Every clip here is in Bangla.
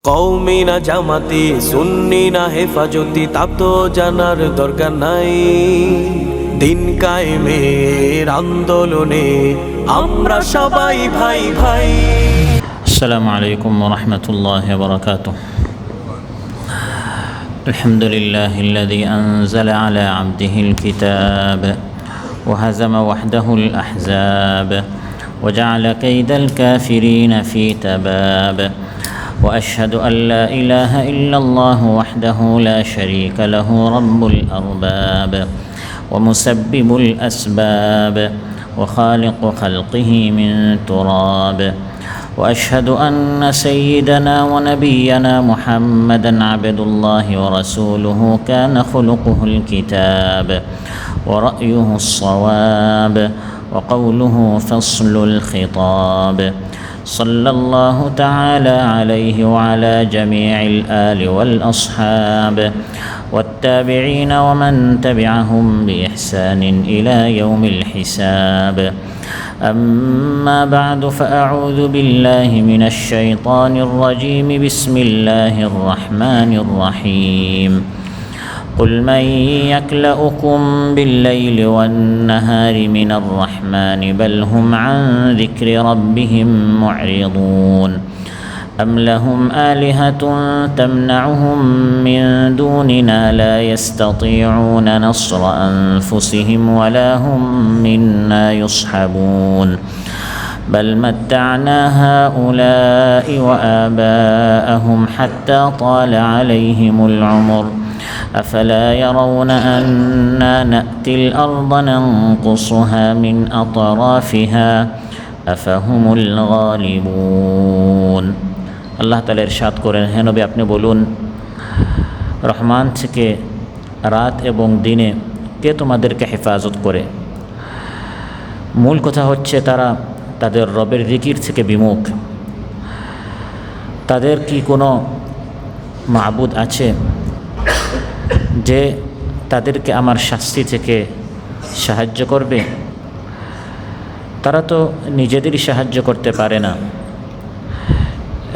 কওমি না জামাতি, সুন্নি না হেফাজতি, তা তো জানার দরকার নাই। দিন কায়েমের আন্দোলনে আমরা সবাই ভাই ভাই। السلام عليكم ورحمة الله وبركاته. الحمد لله الذي أنزل على عبده الكتاب وهزم وحده الأحزاب وجعل كيد الكافرين في تباب وأشهد أن لا إله إلا الله وحده لا شريك له رب الأرباب ومسبب الأسباب وخالق خلقه من تراب وأشهد أن سيدنا ونبينا محمدًا عبد الله ورسوله كان خلقه الكتاب ورأيه الصواب وقوله فصل الخطاب صلى الله تعالى عليه وعلى جميع الآل والأصحاب والتابعين ومن تبعهم بإحسان إلى يوم الحساب. أما بعد فأعوذ بالله من الشيطان الرجيم. بسم الله الرحمن الرحيم. قل من يكلؤكم بالليل والنهار من الرحمن بل هم عن ذكر ربهم معرضون أم لهم آلهة تمنعهم من دوننا لا يستطيعون نصر أنفسهم ولا هم منا يصحبون بل متعنا هؤلاء وآباءهم حتى طال عليهم العمر أفلا يرون أنا نأتي الأرض ننقصها من أطرافها أفهم الغالبون. আল্লাহ তাআলা ইরশাদ করেন, হে নবী আপনি বলুন, রহমান থেকে রাত এবং দিনে কে তোমাদেরকে হেফাজত করে? মূল কথা হচ্ছে তারা তাদের রবের জিকির থেকে বিমুখ। তাদের কি কোনো মাবুদ আছে যে তাদেরকে আমার শাস্তি থেকে সাহায্য করবে? তারা তো নিজেদেরই সাহায্য করতে পারে না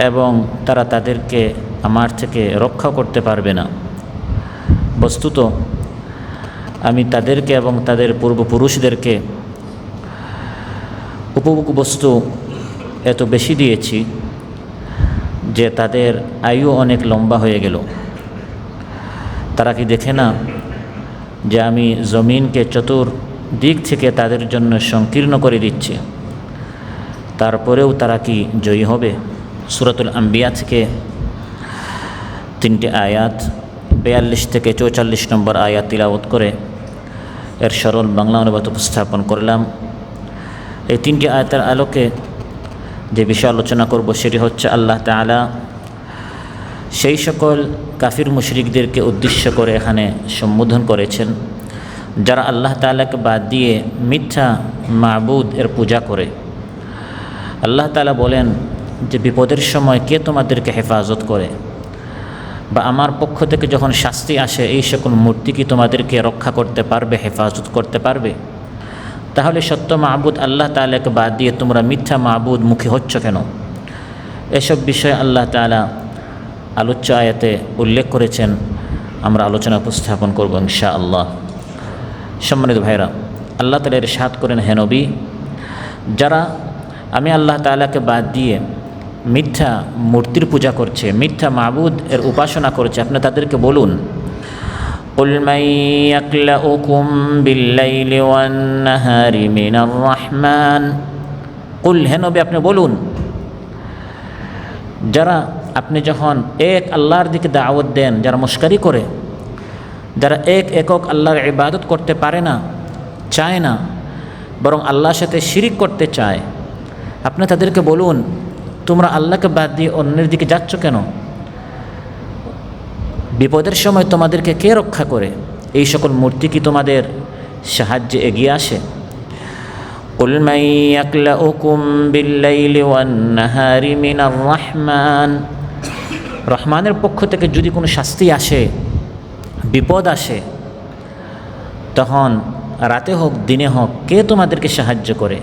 এবং তারা তাদেরকে আমার থেকে রক্ষা করতে পারবে না। বস্তুত আমি তাদেরকে এবং তাদের পূর্বপুরুষদেরকে উপভোগ বস্তু এত বেশি দিয়েছি যে তাদের আয়ু অনেক লম্বা হয়ে গেল। তারা কি দেখে না যে আমি জমিনকে চতুর্দিক থেকে তাদের জন্য সংকীর্ণ করে দিচ্ছি? তারপরেও তারা কি জয়ী হবে? সূরাতুল আম্বিয়া থেকে 3টি আয়াত 42 থেকে 44 নম্বর আয়াত তিলাওয়াত করে এর সরল বাংলা অনুবাদ উপস্থাপন করলাম। এই 3টি আয়াতের আলোকে যে বিষয় আলোচনা করব সেটি হচ্ছে আল্লাহ তাআলা সেই সকল কাফির মুশরিকদেরকে উদ্দেশ্য করে এখানে সম্বোধন করেছেন যারা আল্লাহ তাআলাকে বাদ দিয়ে মিথ্যা মাবুদ এর পূজা করে। আল্লাহ তাআলা বলেন যে বিপদের সময় কে তোমাদেরকে হেফাজত করে, বা আমার পক্ষ থেকে যখন শাস্তি আসে এই সকল মূর্তি কি তোমাদেরকে রক্ষা করতে পারবে, হেফাজত করতে পারবে? তাহলে সত্য মাবুদ আল্লাহ তাআলাকে বাদ দিয়ে তোমরা মিথ্যা মাবুদ মুখী হচ্ছ কেন? এসব বিষয়ে আল্লাহ তাআলা আলোচ্য আয়াতে উল্লেখ করেছেন। আমরা আলোচনা উপস্থাপন করব ইনশাআল্লাহ। সম্মানিত ভাইরা, আল্লাহ তাআলা ইরশাদ করেন, হে নবী, যারা আমি আল্লাহ তাআলাকে বাদ দিয়ে মিথ্যা মূর্তির পূজা করছে, মিথ্যা মাবুদ এর উপাসনা করছে, আপনি তাদেরকে বলুন, قُلْ مَنْ يَكْلَؤُكُمْ بِاللَّيْلِ وَالنَّهَارِ مِنَ الرَّحْمَنِ। কুল, হে নবী আপনি বলুন, যারা আপনি যখন এক আল্লাহর দিকে দাওয়াত দেন, যারা মুশরিকি করে, যারা একক আল্লাহর ইবাদত করতে পারে না, চায় না, বরং আল্লাহর সাথে শিরিক করতে চায়, আপনি তাদেরকে বলুন তোমরা আল্লাহকে বাদ দিয়ে অন্যের দিকে যাচ্ছ কেন? বিপদের সময় তোমাদেরকে কে রক্ষা করে? এই সকল মূর্তি কি তোমাদের সাহায্যে এগিয়ে আসে? قُلْ مَنْ يَكْلَؤُكُمْ بِاللَّيْلِ وَالنَّهَارِ مِنَ الرَّحْمَنِ। রহমানের পক্ষ থেকে যদি কোনো শাস্তি আসে, বিপদ আসে, তখন রাতে হোক দিনে হোক কে তোমাদেরকে সাহায্য করে?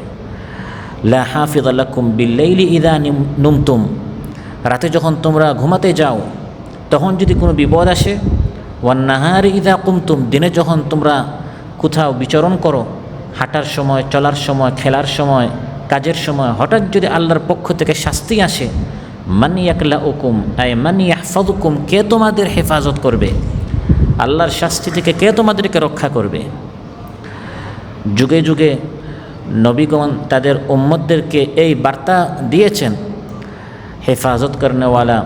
লা হাফিযা লাকুম বিল্লাইলি ইযা নুমতুম। রাতে যখন তোমরা ঘুমাতে যাও তখন যদি কোনো বিপদ আসে, ওয়ান্নাহারি ইদা কুমতুম, দিনে যখন তোমরা কোথাও বিচরণ করো, হাঁটার সময়, চলার সময়, খেলার সময়, কাজের সময়, হঠাৎ যদি আল্লাহর পক্ষ থেকে শাস্তি আসে, মান ইয়াকলাউকুম আই মান ইয়াহফাযুকুম, কে তোমাদের হেফাজত করবে, আল্লাহর শাস্তি থেকে কে তোমাদেরকে রক্ষা করবে। যুগে যুগে নবীগণ তাদের উম্মতদেরকে এই বার্তা দিয়েছেন, হেফাজত করনেওয়ালা,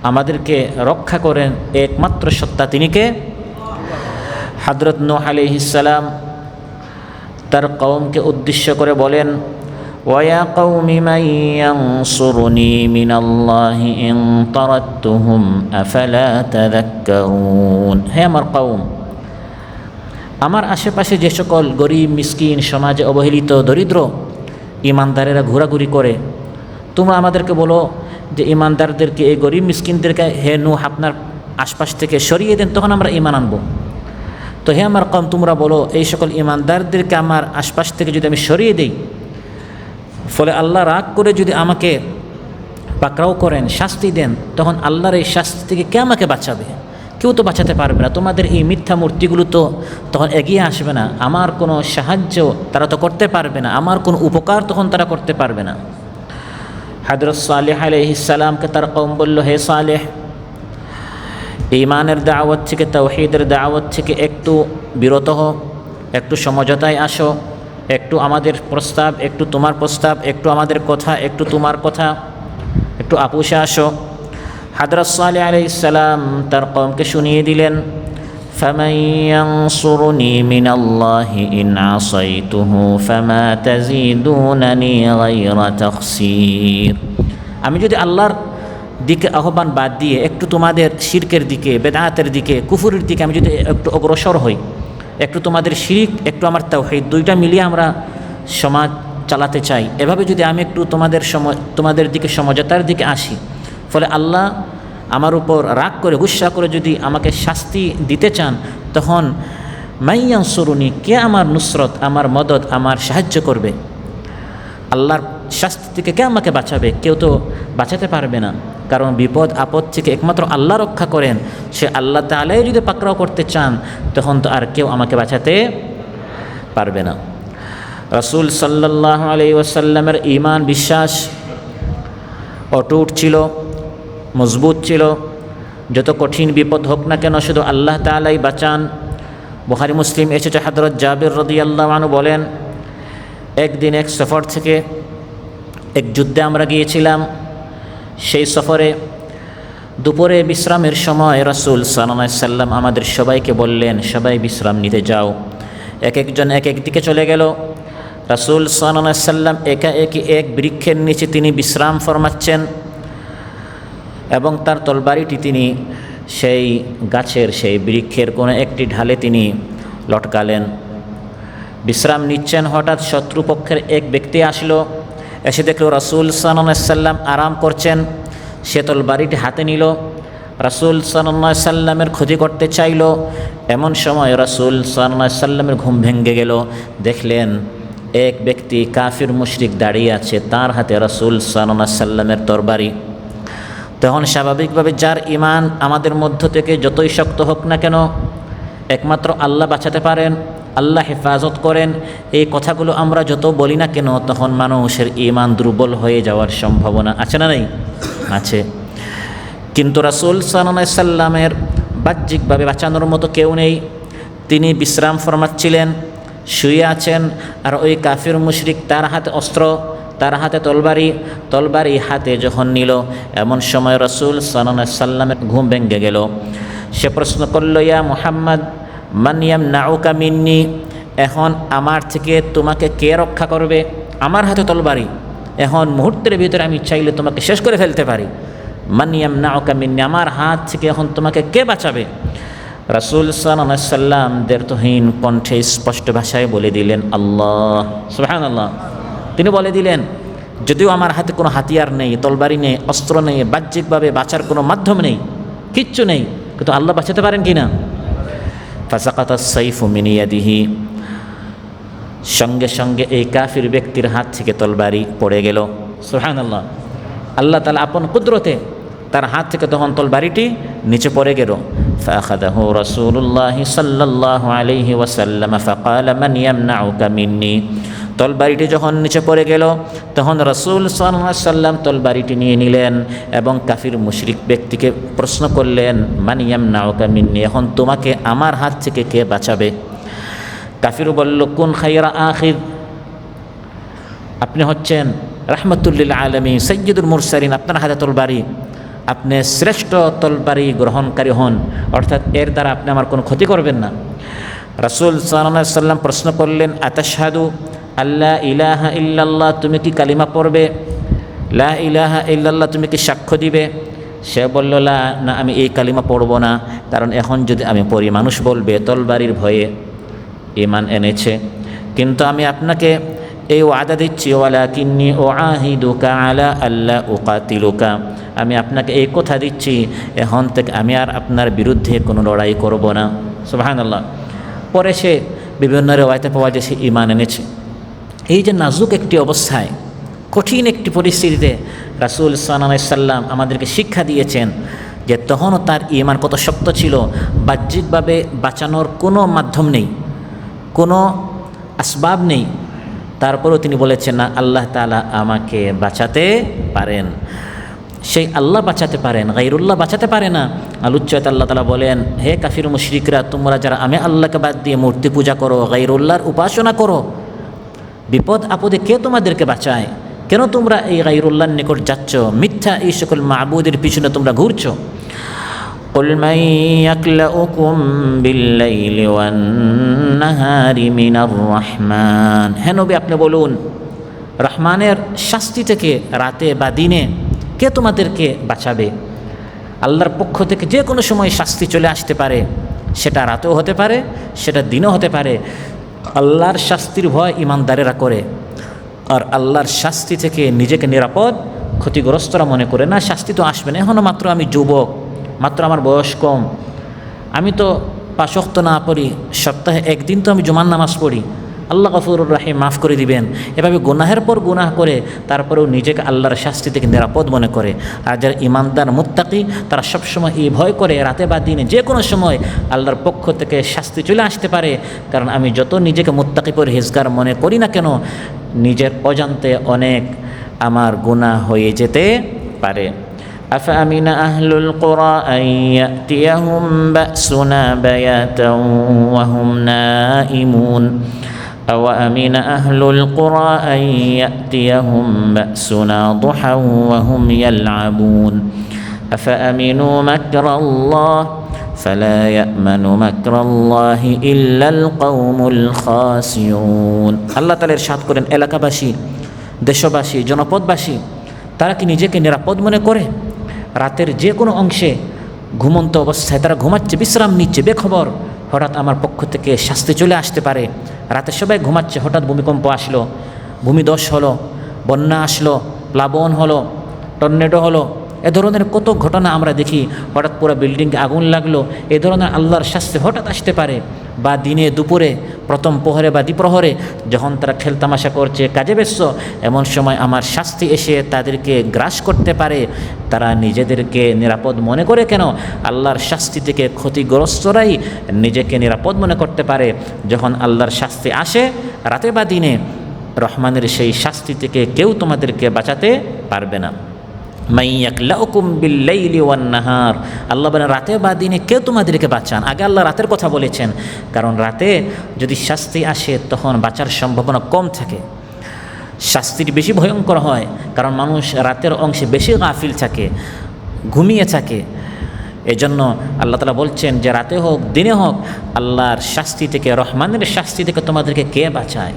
আমাদেরকে রক্ষা করেন একমাত্র সত্তা তিনি কে? হযরত নূহ আলাইহিস সালাম তার কওমকে উদ্দেশ্য করে বলেন, ওয়া কওমি মান ইয়ানসুরুনি মিনাল্লাহি ইন তারাকতুহুম আফালা তাযাক্কারুন, হে আমার কওম, আমার আশেপাশে যে সকল গরিব মিসকিন, সমাজে অবহেলিত দরিদ্র ইমানদারেরা ঘোরাঘুরি করে, তোমরা আমাদেরকে বলো যে ইমানদারদেরকে, এই গরিব মিসকিনদেরকে হে নূহ আপনার আশপাশ থেকে সরিয়ে দেন, তখন আমরা ঈমান আনবো। তো হে আমার কওম, তোমরা বলো এই সকল ইমানদারদেরকে আমার আশপাশ থেকে যদি আমি সরিয়ে দিই, ফলে আল্লাহ রাগ করে যদি আমাকে পাকড়াও করেন, শাস্তি দেন, তখন আল্লাহর এই শাস্তি থেকে কে আমাকে বাঁচাবে? কেউ তো বাঁচাতে পারবে না। তোমাদের এই মিথ্যা মূর্তিগুলো তো তখন এগিয়ে আসবে না, আমার কোনো সাহায্য তারা তো করতে পারবে না, আমার কোনো উপকার তখন তারা করতে পারবে না। হযরত সালেহ আলাইহিস সালামকে তার কওম বলল, হে সালেহ, ঈমানের দাওয়াত থেকে, তাওহীদের দাওয়াত থেকে একটু বিরত হও, একটু সমঝোতায় আসো, একটু আমাদের প্রস্তাব, একটু তোমার প্রস্তাব, একটু আমাদের কথা, একটু তোমার কথা, একটু আপোষে আসো। হযরত সালেহ আলাইহিস সালাম তার কওমকে শুনিয়ে দিলেন, ফামান ইয়ানসুরুনি মিনাল্লাহি ইন আসাইতুহু ফামা তাজিদুনানি গায়রা তাখসীর, আমি যদি আল্লাহর দিকে আহ্বান বাদ দিয়ে একটু তোমাদের শিরকের দিকে, বেদাতের দিকে, কুফুরের দিকে আমি যদি একটু অগ্রসর হই, একটু তোমাদের শিরক, একটু আমার তাওহীদ, দুইটা মিলিয়ে আমরা সমাজ চালাতে চাই, এভাবে যদি আমি একটু তোমাদের দিকে সমঝোতার দিকে আসি, ফলে আল্লাহ আমার উপর রাগ করে, গুসা করে যদি আমাকে শাস্তি দিতে চান, তখন মাইয়ানসুরুনি, কে আমার নুসরত, আমার মদদ, আমার সাহায্য করবে? আল্লাহর শাস্তি থেকে কে আমাকে বাঁচাবে? কেউ তো বাঁচাতে পারবে না, কারণ বিপদ আপদ থেকে একমাত্র আল্লাহ রক্ষা করেন। সে আল্লাহ তাআলাই যদি পাকড়াও করতে চান, তখন তো আর কেউ আমাকে বাঁচাতে পারবে না। রাসূল সাল্লাল্লাহু আলাইহি ওয়াসাল্লামের ঈমান, বিশ্বাস অটুট ছিল, মজবুত ছিল। যত কঠিন বিপদ হোক না কেন, শুধু আল্লাহ তাআলাই বাঁচান। বুখারী মুসলিম এসেছে, হযরত জাবির রাদিয়াল্লাহু আনহু বলেন, একদিন এক সফর থেকে, এক যুদ্ধে আমরা গিয়েছিলাম। সেই সফরে দুপুরে বিশ্রামের সময় রাসূল সাল্লাল্লাহু আলাইহি সাল্লাম আমাদের সবাইকে বললেন, সবাই বিশ্রাম নিতে যাও। এক একজন এক এক দিকে চলে গেল। রাসূল সাল্লাল্লাহু আলাইহি সাল্লাম একাএকি এক বৃক্ষের নিচে তিনি বিশ্রাম ফরমাচ্ছেন এবং তার তলবারিটি তিনি সেই গাছের, সেই বৃক্ষের কোনো একটি ঢালে তিনি লটকালেন। বিশ্রাম নিচ্ছেন। হঠাৎ শত্রুপক্ষের এক ব্যক্তি আসলো, এসে দেখল রাসূল সাল্লাল্লাহু আলাইহি সাল্লাম আরাম করছেন। সে তলবারিটি হাতে নিল, রাসূল সাল্লাল্লাহু আলাইহি সাল্লামের ক্ষতি করতে চাইল। এমন সময় রাসূল সাল্লাল্লাহু আলাইহি সাল্লামের ঘুম ভেঙে গেল। দেখলেন এক ব্যক্তি কাফির মুশরিক দাঁড়িয়ে আছে, তার হাতে রাসূল সাল্লাল্লাহু আলাইহি সাল্লামের তরবারি। তখন স্বাভাবিকভাবে যার ঈমান আমাদের মধ্য থেকে যতই শক্ত হোক না কেন, একমাত্র আল্লাহ বাঁচাতে পারেন, আল্লাহ হেফাজত করেন, এই কথাগুলো আমরা যত বলি না কেন, তখন মানুষের ঈমান দুর্বল হয়ে যাওয়ার সম্ভাবনা আছে না নেই? আছে। কিন্তু রাসূল সাল্লাল্লাহু আলাইহি সাল্লামের বাহ্যিকভাবে বাঁচানোর মতো কেউ নেই। তিনি বিশ্রাম ফরমাচ্ছিলেন, শুয়ে আছেন, আর ওই কাফির মুশরিক তার হাতে অস্ত্র, তার হাতে তলবারি হাতে যখন নিল, এমন সময় রাসূল সাল্লাল্লাহু আলাইহি সাল্লামের ঘুম ভেঙে গেল। সে প্রশ্ন করল, ইয়া মুহাম্মদ মান ইয়ামনাউকা মিন্নি, এখন আমার থেকে তোমাকে কে রক্ষা করবে? আমার হাতে তলবারি, এখন মুহূর্তের ভিতরে আমি চাইলে তোমাকে শেষ করে ফেলতে পারি। মান ইয়ামনাউকা মিন্নি, আমার হাত থেকে এখন তোমাকে কে বাঁচাবে? রাসূল সাল্লাল্লাহু আলাইহি সাল্লাম দ্ব্যর্থহীন কণ্ঠে স্পষ্ট ভাষায় বলে দিলেন, আল্লাহ। সুবহানাল্লাহ। তিনি বলে দিলেন, যদিও আমার হাতে কোনো হাতিয়ার নেই, তলবারি নেই, অস্ত্র নেই, বাহ্যিকভাবে বাঁচার কোনো মাধ্যম নেই, কিচ্ছু নেই, কিন্তু আল্লাহ বাঁচাতে পারেন কি না? ফাসাকাতাস সাইফু মিন ইয়াদিহি, সঙ্গে সঙ্গে এই কাফির ব্যক্তির হাত থেকে তলবারি পড়ে গেল। সুবহানাল্লাহ। আল্লাহ তাআলা আপন কুদরতে তার হাত থেকে তখন তলবারিটি নিচে পড়ে গেল। فأخذه رسول الله صلى الله عليه وسلم فقال من يمنعك مني। তলবারিটি যখন নিচে পড়ে গেল তখন রাসূল সাল্লাল্লাহু আলাইহি ওয়াসাল্লাম তলবারিটি নিয়ে নিলেন এবং কাফির মুশরিক ব্যক্তিকে প্রশ্ন করলেন, মান ইয়ামনাউকা মিন্নি, এখন তোমাকে আমার হাত থেকে কে বাঁচাবে? কাফির বলল, কুন খায়রা আখিদ, আপনি হচ্ছেন রাহমাতুল লিল আলামিন, সাইয়্যিদুল মুরসালিন, আপনার হাতে তলবারি, আপনি শ্রেষ্ঠ তলবারি গ্রহণকারী হন, অর্থাৎ এর দ্বারা আপনি আমার কোনো ক্ষতি করবেন না। রাসূল সাল্লাল্লাহু আলাইহি ওয়াসাল্লাম প্রশ্ন করলেন, আতাশহাদু আল্লা ইলাহা ইল্লাল্লাহ, তুমি কি কালিমা পড়বে? লা ইলাহা ইল্লাল্লাহ, তুমি কি সাক্ষ্য দিবে? সে বলল, লা, না, আমি এই কালিমা পড়ব না, কারণ এখন যদি আমি পড়ি মানুষ বলবে তলবারির ভয়ে ঈমান এনেছে। কিন্তু আমি আপনাকে এই ওয়াদা দিচ্ছি, ওয়ালাকিন্নী উআহিদুকা আলা আল্লা উকাতিলুকা, আমি আপনাকে এই কথা দিচ্ছি এখন থেকে আমি আর আপনার বিরুদ্ধে কোনো লড়াই করব না। সুবহানাল্লাহ। পরে সে বিভিন্ন রিওয়ায়াতে পাওয়া যায় সে ঈমান এনেছে। এই যে নাজুক একটি অবস্থায়, কঠিন একটি পরিস্থিতিতে রাসূল সাল্লাল্লাহু আলাইহি সাল্লাম আমাদেরকে শিক্ষা দিয়েছেন যে তখনও তার ঈমান কত শক্ত ছিল। বাহ্যিকভাবে বাঁচানোর কোনো মাধ্যম নেই, কোনো আসবাব নেই, তারপরেও তিনি বলেছেন, না, আল্লাহ তাআলা আমাকে বাঁচাতে পারেন। সেই আল্লাহ বাঁচাতে পারেন, গায়রুল্লাহ বাঁচাতে পারে না। আলুচ্চয়তে আল্লাহ তাআলা বলেন, হে কাফির মুশরিকরা, তোমরা যারা আমি আল্লাহকে বাদ দিয়ে মূর্তি পূজা করো, গায়রুল্লাহর উপাসনা করো, বিপদ আপদে কে তোমাদেরকে বাঁচায়? কেন তোমরা এই গায়রুল্লাহর নিকট যাচ্ছ? মিথ্যা এই সকল মাবুদের পিছনে তোমরা ঘুরছো। قل من يكلؤكم بالليل والنهار من الرحمن, হে নবী আপনি বলুন, রহমানের শাস্তি থেকে রাতে বা দিনে কে তোমাদেরকে বাঁচাবে? আল্লাহর পক্ষ থেকে যে কোনো সময় শাস্তি চলে আসতে পারে, সেটা রাতেও হতে পারে, সেটা দিনও হতে পারে। আল্লাহর শাস্তির ভয় ঈমানদারেরা করে, আর আল্লাহর শাস্তি থেকে নিজেকে নিরাপদ ক্ষতিগ্রস্তরা মনে করে না, শাস্তি তো আসবে না, এখনও মাত্র আমি যুবক, মাত্র আমার বয়স কম, আমি তো 5 ওয়াক্ত না পড়ি, সপ্তাহে একদিন তো আমি জুমার নামাজ পড়ি, আল্লাহ গফুরুর রহিম মাফ করে দিবেন, এভাবে গুনাহের পর গুনাহ করে তারপরেও নিজেকে আল্লাহর শাস্তি থেকে নিরাপদ মনে করে। আর যারা ঈমানদার মুত্তাকি তারা সবসময় এই ভয় করে রাতে বা দিনে যে কোনো সময় আল্লাহর পক্ষ থেকে শাস্তি চলে আসতে পারে। কারণ আমি যত নিজেকে মুত্তাকি পরহেজগার মনে করি না কেন, নিজের অজান্তে অনেক আমার গুনাহ হয়ে যেতে পারে। أفأمن أهل القرى أن يأتيهم بأسنا بياتا وهم نائمون أوأمن أهل القرى أن يأتيهم بأسنا ضحى وهم يلعبون أفأمنوا مكر الله فلا يأمن مكر الله إلا القوم الخاسرون। আল্লাহ তাআলা ইরশাদ করেন, এলাকাবাসী, দেশবাসী, জনপদবাসী তারা কি নিজেকে নিরাপদ মনে করে? রাতের যে কোনো অংশে ঘুমন্ত অবস্থায় তারা ঘুমাচ্ছে, বিশ্রাম নিচ্ছে, বেখবর হঠাৎ আমার পক্ষ থেকে শাস্তি চলে আসতে পারে। রাতে সবাই ঘুমাচ্ছে, হঠাৎ ভূমিকম্প আসলো, ভূমিধস হলো, বন্যা আসলো, প্লাবন হলো, টর্নেডো হলো, এ ধরনের কত ঘটনা আমরা দেখি। হঠাৎ পুরো বিল্ডিংয়ে আগুন লাগলো, এ ধরনের আল্লাহর শাস্তি হঠাৎ আসতে পারে। বা দিনে দুপুরে প্রথম প্রহরে বা দ্বিপ্রহরে যখন তারা খেলতামাশা করছে, কাজে ব্যস্ত, এমন সময় আমার শাস্তি এসে তাদেরকে গ্রাস করতে পারে। তারা নিজেদেরকে নিরাপদ মনে করে কেন? আল্লাহর শাস্তি থেকে ক্ষতিগ্রস্তরাই নিজেকে নিরাপদ মনে করতে পারে। যখন আল্লাহর শাস্তি আসে রাতে বা দিনে, রহমানের সেই শাস্তি থেকে কেউ তোমাদেরকে বাঁচাতে পারবে না। মাইয়াকলাউকুম বিল্লাইলি ওয়ান নাহার, আল্লাহ বলেন রাতে বা দিনে কেউ তোমাদেরকে বাঁচান। আগে আল্লাহ রাতের কথা বলেছেন, কারণ রাতে যদি শাস্তি আসে তখন বাঁচার সম্ভাবনা কম থাকে, শাস্তির বেশি ভয়ঙ্কর হয়, কারণ মানুষ রাতের অংশে বেশি গাফিল থাকে, ঘুমিয়ে থাকে। এজন্য আল্লাহ তাআলা বলছেন যে রাতে হোক দিনে হোক আল্লাহর শাস্তি থেকে, রহমানের শাস্তি থেকে তোমাদেরকে কে বাঁচায়?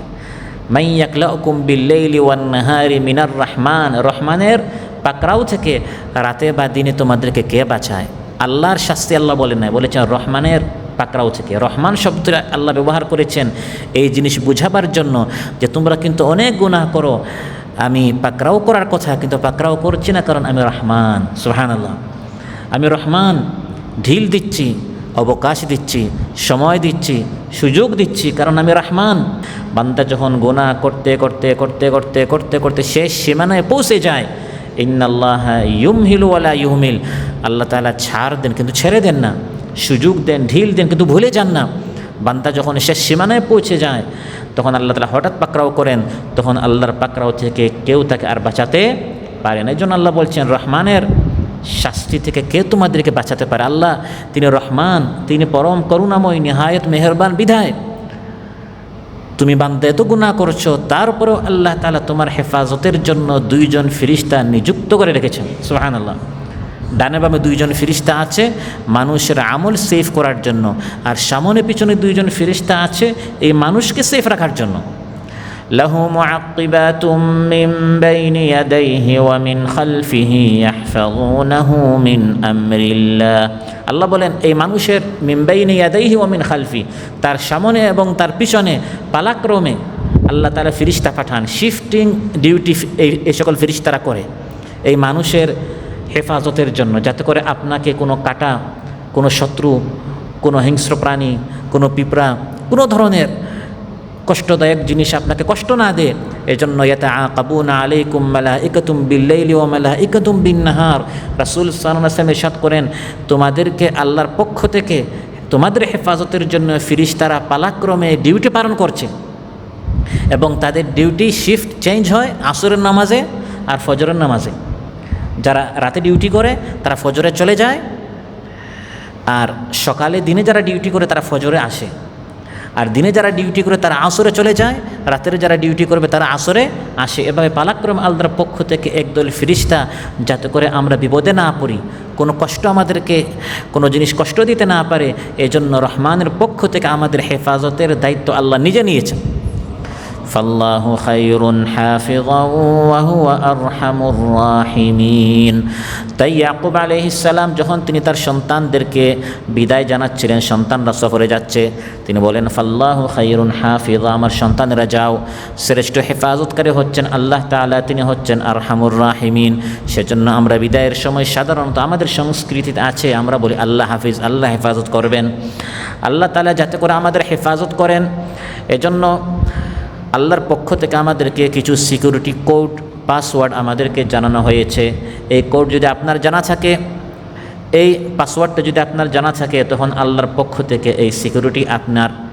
মাইয়াকলাউকুম বিল্লাইলি ওয়ান নাহারি মিনার রহমান, রহমানের পাকড়াও থেকে রাতে বা দিনে তোমাদেরকে কে বাঁচায়? আল্লাহর শাস্তি আল্লাহ বলেন নাই, বলেছেন রহমানের পাকড়াও থেকে। রহমান শব্দটা আল্লাহ ব্যবহার করেছেন এই জিনিস বুঝাবার জন্য যে তোমরা কিন্তু অনেক গুনাহ করো, আমি পাকড়াও করার কথা কিন্তু পাকড়াও করছি না, কারণ আমি রহমান। সুবহানাল্লাহ, আমি রহমান, ঢিল দিচ্ছি, অবকাশ দিচ্ছি, সময় দিচ্ছি, সুযোগ দিচ্ছি, কারণ আমি রহমান। বান্দা যখন গুনাহ করতে করতে করতে করতে করতে করতে শেষ সীমানায় পৌঁছে যায়, ইন্নাল্লাহা ইউমহিলু ওয়ালা ইউহমিল, আল্লাহ তাআলা ছাড় দেন কিন্তু ছেড়ে দেন না, সুযোগ দেন, ঢিল দেন কিন্তু ভুলে যান না। বান্দা যখন শেষ সীমানায় পৌঁছে যায় তখন আল্লাহ তাআলা হঠাৎ পাকড়াও করেন, তখন আল্লাহর পাকড়াও থেকে কেউ তাকে আর বাঁচাতে পারে না। এই জন্য আল্লাহ বলছেন রহমানের শাস্তি থেকে কে তোমাদেরকে বাঁচাতে পারে? আল্লাহ তিনি রহমান, তিনি পরম করুণাময়, নিহায়ত মেহেরবান বিধায় তুমি বান্দা এত গুনাহ করছো, তারপরেও আল্লাহ তাআলা তোমার হেফাজতের জন্য 2 জন ফেরেশতা নিযুক্ত করে রেখেছেন। সুবহানাল্লাহ। ডানে বামে 2 জন ফেরেশতা আছে মানুষের আমল সেভ করার জন্য, আর সামনে পিছনে 2 জন ফেরেশতা আছে এই মানুষকে সেফ রাখার জন্য। লাহু মুআক্কিবাতুম মিন বাইনি ইয়াদাইহি ওয়া মিন খালফিহি ইয়াহফাযুনাহু মিন আমরিল্লাহ। আল্লাহ বলেন এই মানুষের মিন বাইনি ইয়াদাইহি ওয়া মিন খালফি, তার সামনে এবং তার পিছনে পালাক্রমে আল্লাহ তাআলা ফেরেশতা পাঠান, শিফটিং ডিউটি এই সকল ফেরেশতারা করে এই মানুষের হেফাজতের জন্য, যাতে করে আপনাকে কোনো কাঁটা, কোনো শত্রু, কোনো হিংস্র প্রাণী, কোনো পিঁপড়া, কোনো ধরনের কষ্টদায়ক জিনিস আপনাকে কষ্ট না দেয়। এজন্য ইয়াতাআকাবুনা আলাইকুম মালাইকাতুম বিল্লাইলি ওয়া মালাইকাতুম বিন্নাহার। রাসূল সাল্লাল্লাহু আলাইহি ওয়াসাল্লাম ইরশাদ করেন তোমাদেরকে আল্লাহর পক্ষ থেকে তোমাদের হেফাজতের জন্য ফেরেশতারা পালাক্রমে ডিউটি পালন করছে, এবং তাদের ডিউটি শিফট চেঞ্জ হয় আসরের নামাজে আর ফজরের নামাজে। যারা রাতে ডিউটি করে তারা ফজরে চলে যায়, আর সকালে দিনে যারা ডিউটি করে তারা ফজরে আসে, আর দিনে যারা ডিউটি করে তারা আসরে চলে যায়, রাতের যারা ডিউটি করবে তারা আসরে আসে। এভাবে পালাক্রমে আল্লাহর পক্ষ থেকে একদল ফেরেশতা, যাতে করে আমরা বিপদে না পড়ি, কোনো কষ্ট আমাদেরকে কোনো জিনিস কষ্ট দিতে না পারে, এজন্য রহমানের পক্ষ থেকে আমাদের হেফাজতের দায়িত্ব আল্লাহ নিজে নিয়েছেন। ফাল্লাহু খায়রুন হাফিযান ওয়া হুয়া আরহামুর রাহিমিন। তাই ইয়াকুব আলাইহিস সালাম যখন তিনি তার সন্তানদেরকে বিদায় জানাচ্ছিলেন, সন্তানরা সফরে যাচ্ছে, তিনি বলেন ফাল্লাহু খায়রুন হাফিযা, আমার সন্তানেরা যাও, শ্রেষ্ঠ হেফাজতকারী হচ্ছেন আল্লাহ তাআলা, তিনি হচ্ছেন আরহামুর রাহিমিন। সেজন্য আমরা বিদায়ের সময় সাধারণত আমাদের সংস্কৃতিতে আছে, আমরা বলি আল্লাহ হাফিজ, আল্লাহ হেফাজত করবেন। আল্লাহ তাআলা যাতে করে আমাদের হেফাজত করেন, এজন্য আল্লাহর পক্ষ থেকে আমাদেরকে কিছু সিকিউরিটি কোড, পাসওয়ার্ড আমাদেরকে জানানো হয়েছে। এই কোড যদি আপনার জানা থাকে, এই পাসওয়ার্ডটা যদি আপনার জানা থাকে, তখন আল্লাহর পক্ষ থেকে এই সিকিউরিটি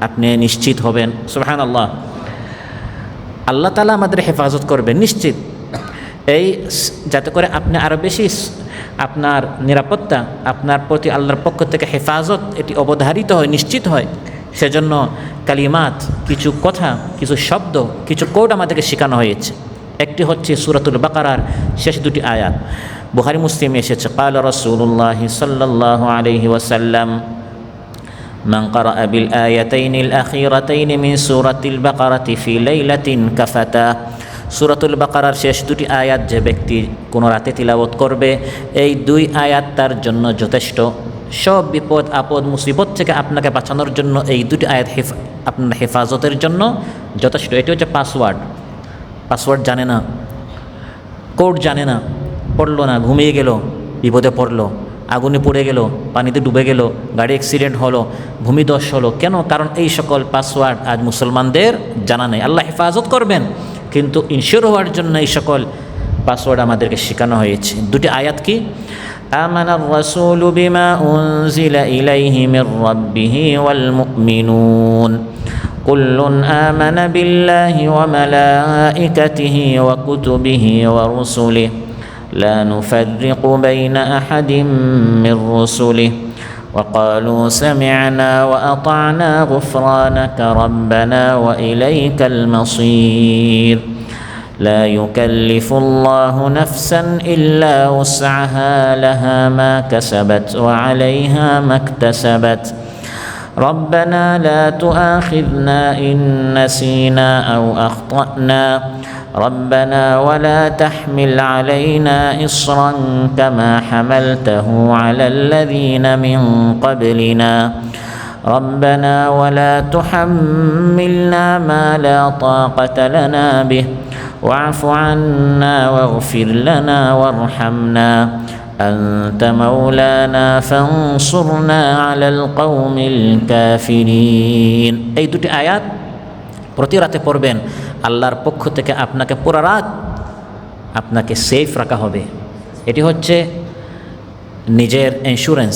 আপনি নিশ্চিত হবেন। সুবহানাল্লাহ। আল্লাহ তাআলা আমাদের হেফাজত করবেন নিশ্চিত, এই যাতে করে আপনি আরও বেশি আপনার নিরাপত্তা, আপনার প্রতি আল্লাহর পক্ষ থেকে হেফাজত এটি অবধারিত হয়, নিশ্চিত হয়। সেজন্য কালিমাত, কিছু কথা, কিছু শব্দ, কিছু কোড আমাদেরকে শেখানো হয়েছে। একটি হচ্ছে সূরাতুল বাকারার শেষ 2টি আয়াত, বুখারী মুসলিমে এসেছে, ক্বালা রাসূলুল্লাহ সাল্লাল্লাহু আলাইহি ওয়াসাল্লাম মান ক্বারাআ বিল আয়াতাইনিল আখিরাতাইনি মিন সূরাতিল বাকারাতি ফি লাইলাতিন কাফাতা। সূরাতুল বাকারার শেষ 2টি আয়াত যে ব্যক্তি কোনো রাতে তিলাওয়াত করবে, এই 2 আয়াত তার জন্য যথেষ্ট। সব বিপদ আপদ মুসিবত থেকে আপনাকে বাঁচানোর জন্য এই 2টি আয়াত আপনার হেফাজতের জন্য যথেষ্ট। এটি হচ্ছে পাসওয়ার্ড জানে না, কোড জানে না, পড়লো না, ঘুমিয়ে গেল, বিপদে পড়লো, আগুনে পড়ে গেল, পানিতে ডুবে গেল, গাড়ি অ্যাক্সিডেন্ট হলো, ভূমিধস হলো, কেন? কারণ এই সকল পাসওয়ার্ড আজ মুসলমানদের জানা নেই। আল্লাহ হেফাজত করবেন, কিন্তু ইনশিওর হওয়ার জন্য এই সকল পাসওয়ার্ড আমাদেরকে শেখানো হয়েছে। 2টি আয়াত কি? আমানার রাসূলু বিমা উনজিলা ইলাইহি মির রাব্বিহি ওয়াল মুমিনুন কুল্লুন আমানা বিল্লাহি ওয়া মালাইকাতিহি ওয়া কুতুবিহি ওয়া রুসুলিহি লা নুফাররিকু বাইনা আহাদিম মির রুসুলিহি ওয়া ক্বালু সামি'না ওয়া আতা'না গুফরানাকা রাব্বানা ওয়া ইলাইকাল মাসীর। لا يكلف الله نفسا إلا وسعها لها ما كسبت وعليها ما اكتسبت ربنا لا تؤاخذنا إن نسينا أو أخطأنا ربنا ولا تحمل علينا إصرا كما حملته على الذين من قبلنا ربنا ولا تحملنا ما لا طاقة لنا به واعف عنا واغفر لنا وارحمنا أنت مولانا فانصرنا على القوم الكافرين। এই 2টি আয়াত প্রতি রাতে পড়বেন, আল্লাহর পক্ষ থেকে আপনাকে পুরা রাত আপনাকে সেফ রাখা হবে। এটি হচ্ছে নিজের ইন্স্যুরেন্স,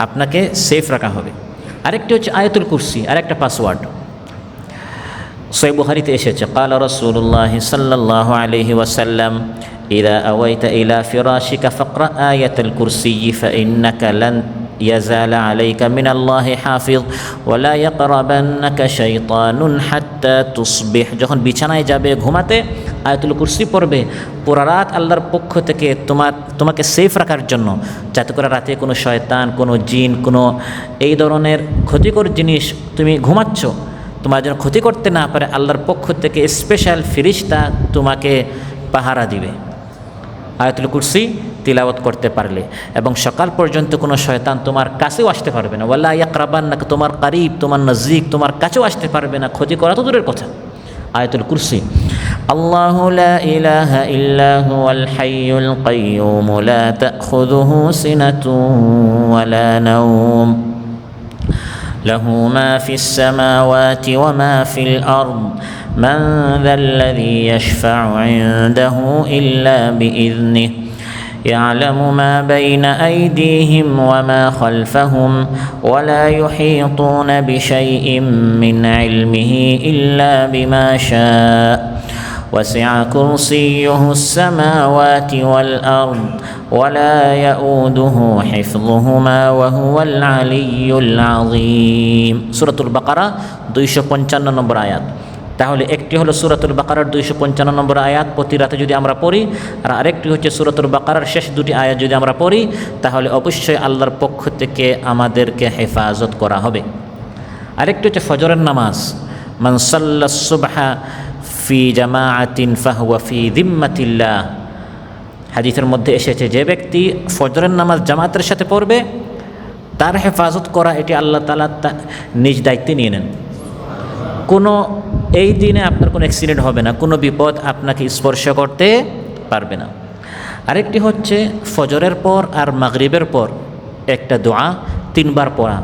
আপনাকে সেফ রাখা হবে। আরেকটি হচ্ছে আয়াতুল কুরসি, আরেকটা পাসওয়ার্ড। সহিহ বুখারীতে এসেছে, ক্বালা রাসূলুল্লাহ সাল্লাল্লাহু আলাইহি ওয়াসাল্লাম, ইযা আওয়াইতা ইলা ফিরাশিকা ফাকরা আয়াতুল কুরসি ফাইন্নাকা লান ইয়াজালা আলাইকা মিনাল্লাহি হাফিজ ওয়া লা ইয়াকরাবান্নাকা শাইতানুন হাত্তা তুসবিহ। যখন বিছানায় যাবে ঘুমাতে আয়াতুল কুরসি পড়বে, পুরা রাত আল্লাহর পক্ষ থেকে তোমাকে সেফ রাখার জন্য, যাতে করে রাতে কোনো শয়তান, কোনো জিন, কোনো এই ধরনের ক্ষতিকর জিনিস তুমি ঘুমাচ্ছ তোমার যেন ক্ষতি করতে না পারে, আল্লাহর পক্ষ থেকে স্পেশাল ফেরেশতা তোমাকে পাহারা দিবে আয়াতুল কুরসি তিলাওয়াত করতে পারলে। এবং সকাল পর্যন্ত কোনো শয়তান তোমার কাছেও আসতে পারবে না। ওয়ালা ইয়াকরাবান্নাকা, তোমার কারিব, তোমার নজদিক, তোমার কাছেও আসতে পারবে না, ক্ষতি করা তো দূরের কথা। আয়াতুল কুরসি। আল্লাহু লা ইলাহা ইল্লা হুয়াল হাইয়ুল কাইয়্যুম লা তাখুযুহু সিনাতুন ওয়ালা নাওম له ما في السماوات وما في الأرض من ذا الذي يشفع عنده إلا بإذنه يعلم ما بين أيديهم وما خلفهم ولا يحيطون بشيء من علمه إلا بما شاء وسع كرسيه السماوات والأرض ولا يؤوده حفظهما وهو العلي العظيم। সূরাতুল বাকারা 255 নম্বর আয়াত। তাহলে একটি হলো সূরাতুল বাকারার 255 নম্বর আয়াত প্রতি রাতে যদি আমরা পড়ি, আর আরেকটি হচ্ছে সূরাতুল বাকারার শেষ দুটি আয়াত যদি আমরা পড়ি, তাহলে অবশ্যই আল্লাহর পক্ষ থেকে আমাদেরকে হেফাজত করা হবে। আরেকটি হচ্ছে ফজরের নামাজ। মান সাল্লাস সুবহা ফি জামাআতিন ফাহুয়া ফি যিম্মাতিল্লাহ। হাদিসের মধ্যে এসেছে, যে ব্যক্তি ফজরের নামাজ জামাতের সাথে পড়বে তার হেফাজত করা এটি আল্লাহ তাআলা নিজ দায়িত্বে নিয়ে নেন। কোনো এই দিনে আপনার কোনো অ্যাক্সিডেন্ট হবে না, কোনো বিপদ আপনাকে স্পর্শ করতে পারবে না। আরেকটি হচ্ছে ফজরের পর আর মাগরিবের পর একটা দোয়া 3 বার পড়া।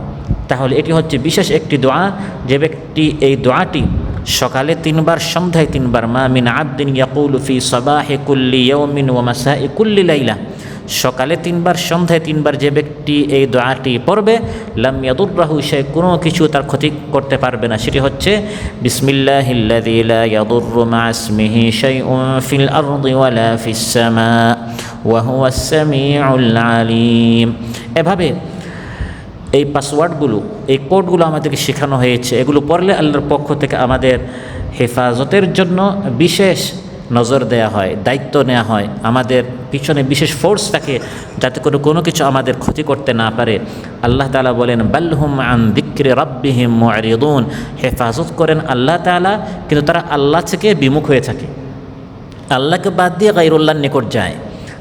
তাহলে এটি হচ্ছে বিশেষ একটি দোয়া, যে ব্যক্তি এই দোয়াটি সকালে 3 বার, সন্ধ্যায় 3 বার, মা মিন আবদিন ইয়াকুলু ফি সাবাহি কুল্লি ইয়াউমিন ওয়া মাসাই কুল্লি লাইলা, সকালে 3 বার, সন্ধ্যায় 3 বার যে ব্যক্তি এই দোয়াটি পড়বে, লাম ইয়াদুররাহু শাই, কোনো কিছু তার ক্ষতি করতে পারবে না। সেটি হচ্ছে বিসমিল্লাহিল্লাযী লা ইয়াদুররু মা ইসমিহি শাইউন ফিল আরদি ওয়ালা ফিস সামা ওয়া হুয়াস সামিউল আলিম। এভাবে এই পাসওয়ার্ডগুলো, এই কোডগুলো আমাদেরকে শেখানো হয়েছে। এগুলো পড়লে আল্লাহর পক্ষ থেকে আমাদের হেফাজতের জন্য বিশেষ নজর দেয়া হয়, দায়িত্ব নেওয়া হয়, আমাদের পিছনে বিশেষ ফোর্স থাকে যাতে করে কোনো কিছু আমাদের ক্ষতি করতে না পারে। আল্লাহ তাআলা বলেন, বালহুম আন যিকরি রাব্বিহিম মু'রিদুন, হেফাজত করেন আল্লাহ তাআলা, কিন্তু তারা আল্লাহ থেকে বিমুখ হয়ে থাকে। আল্লাহকে বাদ দিয়ে গায়রুল্লাহর নিকট যায়,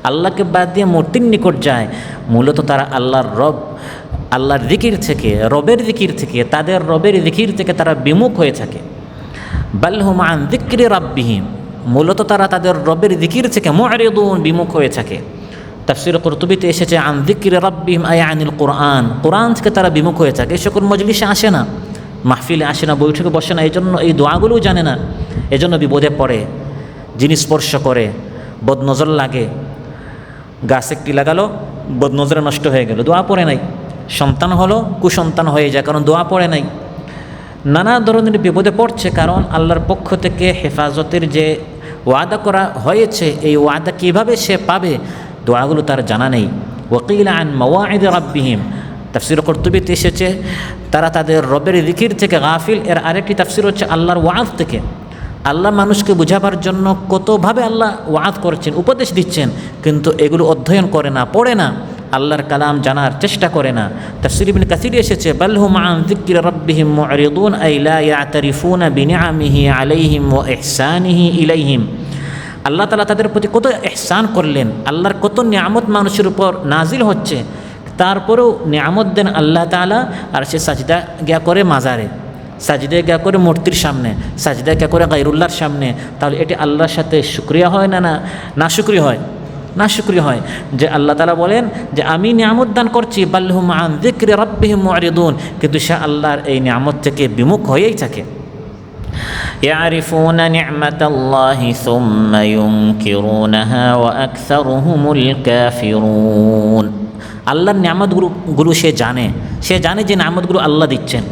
আল্লাহকে বাদ দিয়ে মূর্তির নিকট যায়। মূলত তারা আল্লাহর জিকির থেকে, রবের জিকির থেকে, তাদের রবের জিকির থেকে তারা বিমুখ হয়ে থাকে। বালহুম আন যিকরি রাব্বিহিম, মূলত তারা তাদের রবের জিকির থেকে মু'রিদুন, বিমুখ হয়ে থাকে। তাফসীর কুরতুবীতে এসেছে, আন যিকরি রাব্বিহিম আই আনিল কুরআন, কোরআন থেকে তারা বিমুখ হয়ে থাকে। এই সকল মজলিসে আসে না, মাহফিলে আসে না, বৈঠকে বসে না, এই জন্য এই দোয়াগুলোও জানে না, এজন্য বিপদে পড়ে। যিনি স্পর্শ করে, বদনজর লাগে, গাছ একটি লাগালো, বদনজরে নষ্ট হয়ে গেল, দোয়া পড়ে নাই। সন্তান হলো, কুসন্তান হয়ে যায়, কারণ দোয়া পড়ে নাই। নানা ধরনের বিপদে পড়ছে, কারণ আল্লাহর পক্ষ থেকে হেফাজতের যে ওয়াদা করা হয়েছে, এই ওয়াদা কীভাবে সে পাবে, দোয়াগুলো তার জানা নেই। ওয়াকিলা আন মাওয়াইদ রাব্বিহিম, তাফসীর কুরতুবীতে এসেছে তারা তাদের রবের জিকির থেকে গাফিল। এর আরেকটি তাফসীর হচ্ছে আল্লাহর ওয়াজ থেকে। আল্লাহ মানুষকে বোঝাবার জন্য কতভাবে আল্লাহ ওয়াজ করছেন, উপদেশ দিচ্ছেন, কিন্তু এগুলো অধ্যয়ন করে না, পড়ে না, আল্লাহর কালাম জানার চেষ্টা করে না। তাফসীর ইবনে কাসীর এসেছে, বাল হুম আন যিকরি রাব্বিহিম মু'রিদুন আই লা ইয়াতারিফুনা বিনিআমিহি আলাইহিম ওয়া ইহসানিহি ইলাইহিম। আল্লাহ তাআলা তাদের প্রতি কত ইহসান করলেন, আল্লাহর কত নিয়ামত মানুষের উপর নাজিল হচ্ছে, তারপরেও নিয়ামত দেন আল্লাহ তাআলা, আর সে সাজদা গিয়া করে মাজারে, সাজদা গিয়া করে মূর্তির সামনে, সাজদা গিয়া করে গায়রুল্লাহর সামনে। তাহলে এটি আল্লাহর সাথে শুকরিয়া হয় না শুকরিয়া হয়? না শুকরিয়া হয়। যে আল্লাহ তাআলা বলেন যে আমি নিয়ামত দান করছি, বালহুম আন যিকরি রাব্বিহিম মু'রিদুন, কিন্তু সে আল্লাহর এই নিয়ামত থেকে বিমুখ হয়েই থাকে। يعرفون نعمة الله ثم ينكرونها وأكثرهم الكافرون আল্লাহর নিয়ামতগুলো সে জানে যে নিয়ামতগুলো আল্লাহ দিচ্ছেন।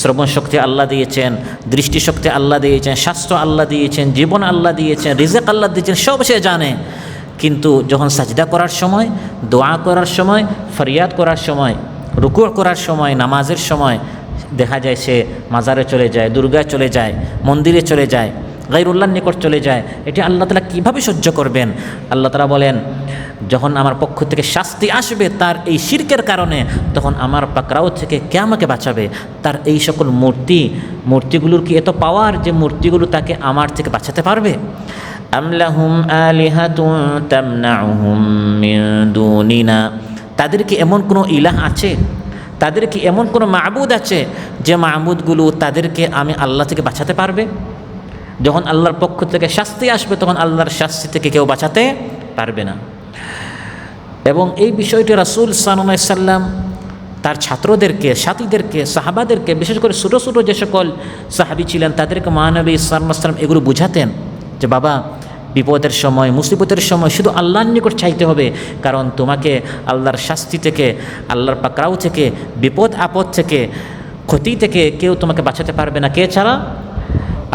শ্রবণ শক্তি আল্লাহ দিয়েছেন, দৃষ্টিশক্তি আল্লাহ দিয়েছেন, স্বাস্থ্য আল্লাহ দিয়েছেন, জীবন আল্লাহ দিয়েছেন, রিজক আল্লাহ দিয়েছেন, সব সে জানে। কিন্তু যখন সাজদা করার সময়, দোয়া করার সময়, ফরিয়াদ করার সময়, রুকু করার সময়, নামাজের সময় দেখা যায় সে মাজারে চলে যায়, দুর্গায় চলে যায়, মন্দিরে চলে যায়, গায়রুল্লাহর নিকট চলে যায়। এটি আল্লাহ তাআলা কীভাবে সহ্য করবেন? আল্লাহ তাআলা বলেন, যখন আমার পক্ষ থেকে শাস্তি আসবে তার এই শিরকের কারণে, তখন আমার পাকড়াও থেকে কে আমাকে বাঁচাবে? তার এই সকল মূর্তিগুলোর কি এত পাওয়ার যে মূর্তিগুলো তাকে আমার থেকে বাঁচাতে পারবে? আম লাহুম আলিহাতুন তামনাউহুম মিন দুনিনা, তাদের কি এমন কোনো ইলাহ আছে, তাদের কি এমন কোনো মাবুদ আছে যে মাবুদগুলো তাদেরকে আমি আল্লাহ থেকে বাঁচাতে পারবে? যখন আল্লাহর পক্ষ থেকে শাস্তি আসবে তখন আল্লাহর শাস্তি থেকে কেউ বাঁচাতে পারবে না। এবং এই বিষয়টি রাসূল সাল্লাল্লাহু আলাইহি সাল্লাম তার ছাত্রদেরকে, সাথীদেরকে, সাহাবাদেরকে, বিশেষ করে ছোটো ছোটো যে সকল সাহাবী ছিলেন তাদেরকে মহানবী সাল্লাল্লাহু আলাইহি সাল্লাম এগুলো বুঝাতেন যে বাবা, বিপদের সময়, মুসিবতের সময় শুধু আল্লাহর নিকট চাইতে হবে, কারণ তোমাকে আল্লাহর শাস্তি থেকে, আল্লাহর পাকড়াও থেকে, বিপদ আপদ থেকে, ক্ষতি থেকে কেউ তোমাকে বাঁচাতে পারবে না। কে ছাড়া?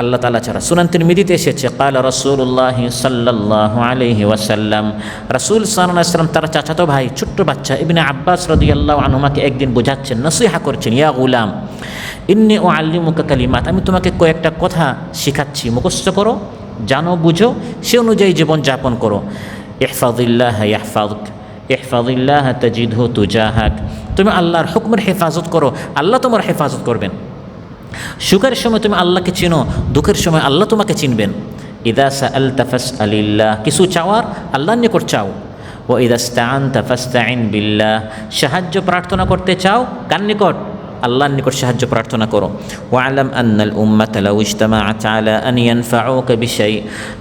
আল্লাহ তাআলা ছাড়া। সুনান তিরমিজিতে এসেছে, ক্বালা রাসূলুল্লাহি সাল্লাল্লাহু আলাইহি ওয়াসাল্লাম, রাসূল সাল্লাল্লাহু আলাইহি ওয়াসাল্লাম তার চাচাতো ভাই ছোট্ট বাচ্চা ইবনে আব্বাস রাদিয়াল্লাহু আনহুমাকে একদিন বোঝাচ্ছেন, নসিহা করছেন, ইয়া গুলাম ইন্নী উআল্লিমুকা কালিমাত, আমি তোমাকে কয়েকটা কথা শিখাচ্ছি, মুখস্থ করো, জানো, বুঝো, সে অনুযায়ী জীবন যাপন করো। ইহফাযিল্লাহ ইয়াহফাযুক, ইহফাযিল্লাহ তাজিদহু তুজাহাক, তুমি আল্লাহর হুকমের হেফাজত করো, আল্লাহ তোমার হেফাজত করবেন। সুখের সময় তুমি আল্লাহকে চিনো, দুঃখের সময় আল্লাহ তোমাকে চিনবেন। ইদা সাআলতা ফাসআলিল্লাহ, কিছু চাওয়ার আল্লাহর নিকট চাও। ও ইদা ইসতাআনতা ফাসতাইন বিল্লাহ, সাহায্য প্রার্থনা করতে চাও কার নিকট? আল্লাহর নিকট সাহায্য প্রার্থনা করো। ওয়ালাম আন্নাল উম্মাতা লাউ ইজতামাআত আলা আন ইয়ানফাউকা বিশাই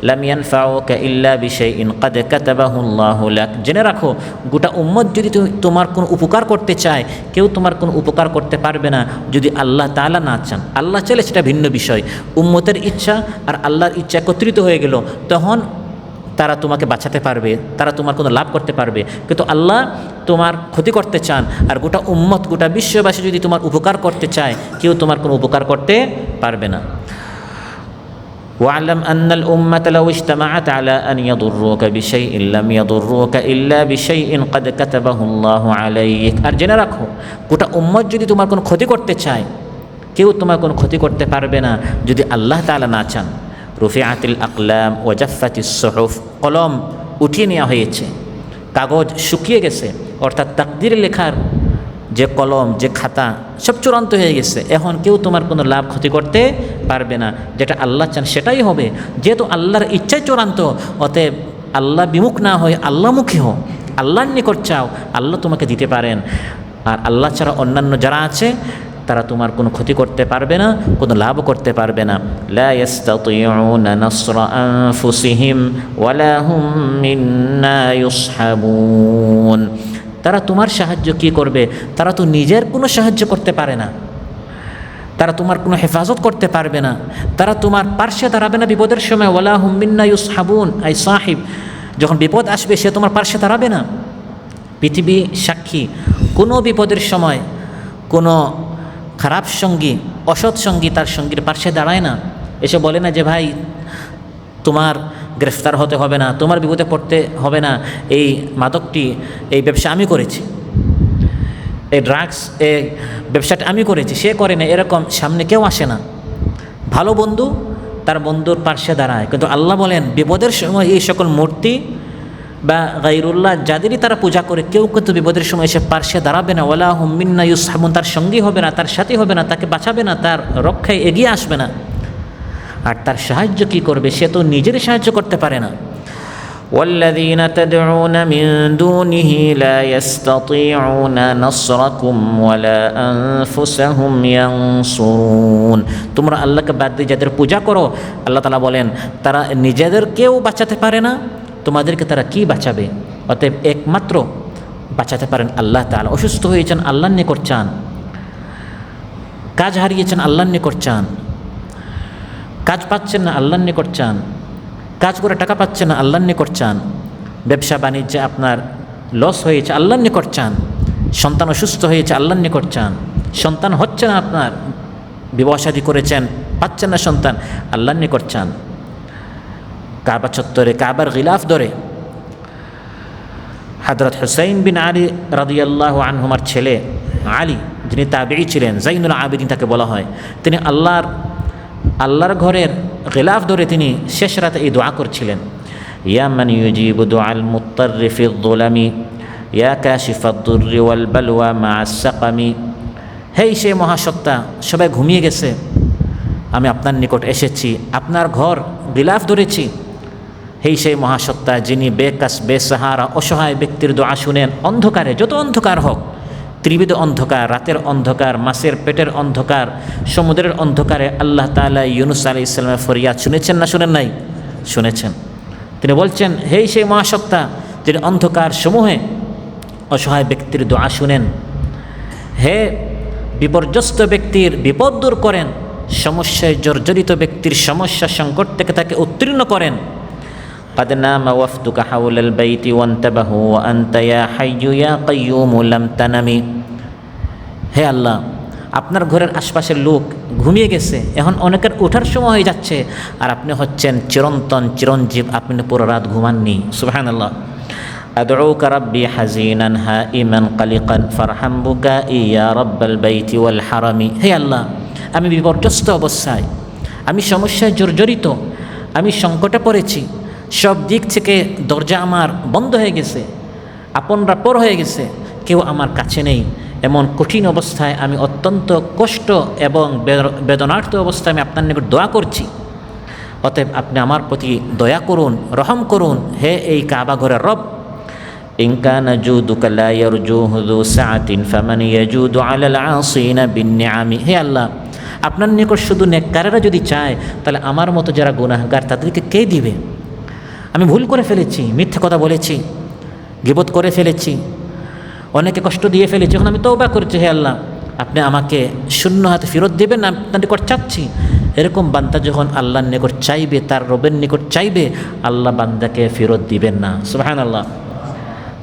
লাম ইয়ানফাউকা ইল্লা বিশাইইন ক্বাদ কাতাবাহু আল্লাহু লাক, জেনে রাখো গোটা উম্মত যদি তোমার কোনো উপকার করতে চায়, কেউ তোমার কোনো উপকার করতে পারবে না যদি আল্লাহ তাআলা না চান। আল্লাহ চাইলে সেটা ভিন্ন বিষয়। উম্মতের ইচ্ছা আর আল্লাহর ইচ্ছা একত্রিত হয়ে গেল, তখন তারা তোমাকে বাঁচাতে পারবে, তারা তোমার কোনো লাভ করতে পারবে। কিন্তু আল্লাহ তোমার ক্ষতি করতে চান, আর গোটা উম্মত, গোটা বিশ্ববাসী যদি তোমার উপকার করতে চায়, কেউ তোমার কোনো উপকার করতে পারবে না। ওয়ালাম আন্নাল উম্মাতা লাউ ইজতামাআত আলা আন ইয়াদুররুকা বিশাইইন লাম ইয়াদুররুকা ইল্লা বিশাইইন ক্বাদ কাতাবাহু আল্লাহু আলাইক, আর জেনে রাখো গোটা উম্মত যদি তোমার কোনো ক্ষতি করতে চায়, কেউ তোমার কোনো ক্ষতি করতে পারবে না যদি আল্লাহ তাআলা না চান। রুফিআতিল আকলাম ওয়া জাফফাতিস সুহুফ, কলম উঠিয়ে নেওয়া হয়েছে, কাগজ শুকিয়ে গেছে, অর্থাৎ তাকদীর লেখার যে কলম, যে খাতা, সব চূড়ান্ত হয়ে গেছে। এখন কেউ তোমার কোনো লাভ ক্ষতি করতে পারবে না, যেটা আল্লাহ চান সেটাই হবে। যেহেতু আল্লাহর ইচ্ছাই চূড়ান্ত, অতএব আল্লাহ বিমুখ না হয়ে আল্লাহমুখী হও, আল্লাহর নিকট চাও, আল্লাহ তোমাকে দিতে পারেন। আর আল্লাহ ছাড়া অন্যান্য যারা আছে তারা তোমার কোনো ক্ষতি করতে পারবে না, কোনো লাভও করতে পারবে না। লা ইস্তাতিউনা নাসরা আনফুসিহিম ওয়ালা হুম মিন্না ইউসহাবুন, তারা তোমার সাহায্য কি করবে? তারা তো নিজের কোনো সাহায্য করতে পারে না, তারা তোমার কোনো হেফাজত করতে পারবে না, তারা তোমার পার্শ্বে দাঁড়াবে না বিপদের সময়। ওয়ালা হুম মিন্না ইউসহাবুন, আই সাহিব, যখন বিপদ আসবে সে তোমার পার্শ্বে দাঁড়াবে না। পৃথিবী সাক্ষী, কোনো বিপদের সময় কোনো খারাপ সঙ্গী, অসৎ সঙ্গী তার সঙ্গীর পার্শ্বে দাঁড়ায় না, এসে বলে না যে ভাই তোমার গ্রেফতার হতে হবে না, তোমার বিপদে পড়তে হবে না, এই মাদকটি, এই ব্যবসা আমি করেছি, এই ড্রাগস, এই ব্যবসাটা আমি করেছি, সে করে না, এরকম সামনে কেউ আসে না। ভালো বন্ধু তার বন্ধুর পার্শ্বে দাঁড়ায়। কিন্তু আল্লাহ বলেন বিপদের সময় এই সকল মূর্তি বা গায়রুল্লাহ যাদেরই তারা পূজা করে, কেউ কিন্তু বিপদের সময় এসে পার্শ্বে দাঁড়াবে না। ওয়ালা হুম মিন্না ইউসহাবুন, তার সঙ্গী হবে না, তার সাথী হবে না, তাকে বাঁচাবে না, তার রক্ষায় এগিয়ে আসবে না। আর তার সাহায্য কি করবে? সে তো নিজেরই সাহায্য করতে পারে না। والذين تدعون من دونه لا يستطيعون نصركم ولا أنفسهم ينصرون, তোমরা আল্লাহকে বাদ দিয়ে যাদের পূজা করো, আল্লাহ তাআলা বলেন তারা নিজেদেরকেও বাঁচাতে পারে না, তোমাদেরকে তারা কি বাঁচাবে? অতএব একমাত্র বাঁচাতে পারেন আল্লাহ তাআলা। অসুস্থ হয়েছেন আল্লাহর নিকট চান, কাজ হারিয়েছেন আল্লাহর নিকট চান, কাজ পাচ্ছেন না, আল্লাহর নিকট চান। কাজ করে টাকা পাচ্ছেন না, আল্লাহর নিকট চান। ব্যবসা বাণিজ্যে আপনার লস হয়েছে, আল্লাহর নিকট চান। সন্তান অসুস্থ হয়েছে, আল্লাহর নিকট চান। সন্তান হচ্ছে না আপনার, বিবাহ শাদী করেছেন, পাচ্ছেন না সন্তান, আল্লাহর নিকট চান। কাবা চত্বরে কাবার গিলাফ ধরে হযরত হুসাইন বিন আলী রাদিয়াল্লাহু আনহুমার ছেলে আলী, যিনি তাবেঈ ছিলেন, জাইনুল আবেদিন তাকে বলা হয়, তিনি আল্লাহর ঘরের গিলাফ ধরে তিনি শেষ রাতে এই দোয়া করছিলেন, ইয়া মান ইউজিবু দুআল মুত্তাররি ফিয যুলামি ইয়া কাশিফাদ দুররি ওয়াল বালওয়া মা'আস সাকামি। হে সে মহাসত্তা, সবাই ঘুমিয়ে গেছে, আমি আপনার নিকট এসেছি, আপনার ঘর গিলাফ ধরেছি। হে সেই মহাসত্তা, যিনি বেকাস বেসাহারা অসহায় ব্যক্তির দোয়া শুনেন অন্ধকারে, যত অন্ধকার হোক, ত্রিবিধ অন্ধকার, রাতের অন্ধকার, মাছের পেটের অন্ধকার, সমুদ্রের অন্ধকারে আল্লাহ তাআলা ইউনুস আলাইহিস সালামের ফরিয়াদ শুনেছেন না শুনেন নাই? শুনেছেন। তিনি বলছেন, হে সেই মহাসত্তা, যিনি অন্ধকার সমূহে অসহায় ব্যক্তির দোয়া শুনেন, হে বিপর্যস্ত ব্যক্তির বিপদ দূর করেন, সমস্যায় জর্জরিত ব্যক্তির সমস্যা সংকট থেকে তাকে উত্তীর্ণ করেন। قد نام وفدك حول البيت وانتبهوا وأنت يا حي يا قيوم لم تنمي। হে আল্লাহ, আপনার ঘরের আশপাশের লোক ঘুমিয়ে গেছে, এখন অনেকের ওঠার সময় হয়ে যাচ্ছে, আর আপনি হচ্ছেন চিরন্তন চিরঞ্জীব, আপনি পুরো রাত ঘুমাননি। সুবহানাল্লাহ। আদউকা রাব্বি হাজিনান হাইমান কালিকান ফারহাম বুকাই ইয়া রাব্বাল বাইতি ওয়াল হারামি। হে আল্লাহ, আমি বিপর্যস্ত অবস্থায়, আমি সমস্যায় জর্জরিত, আমি সংকটে পড়েছি, সব দিক থেকে দরজা আমার বন্ধ হয়ে গেছে, আপনরা পর হয়ে গেছে, কেউ আমার কাছে নেই। এমন কঠিন অবস্থায় আমি অত্যন্ত কষ্ট এবং বেদনার্থ অবস্থায় আমি আপনার নিকট দোয়া করছি। অতএব আপনি আমার প্রতি দয়া করুন, রহম করুন, হে এই কাবা ঘরের রব। ইন কানা জুদুকা লা ইয়ারজুহু যু সাআতিন ফামান ইয়াজুদু আলাল আসিনা বিন্নিআমি। হে আল্লাহ, আপনার নিকট শুধু নেককারেরা যদি চায়, তাহলে আমার মতো যারা গুনাহগার তাদেরকে কে দিবে? আমি ভুল করে ফেলেছি, মিথ্যে কথা বলেছি, গীবত করে ফেলেছি, অনেকে কষ্ট দিয়ে ফেলেছি, এখন আমি তওবা করছি। হে আল্লাহ, আপনি আমাকে শূন্য হাতে ফেরত দেবেন না, আপনার নিকট চাচ্ছি। এরকম বান্দা যখন আল্লাহর নিকট চাইবে, তার রবের নিকট চাইবে, আল্লাহ বান্দাকে ফেরত দিবেন না। সুবহানাল্লাহ।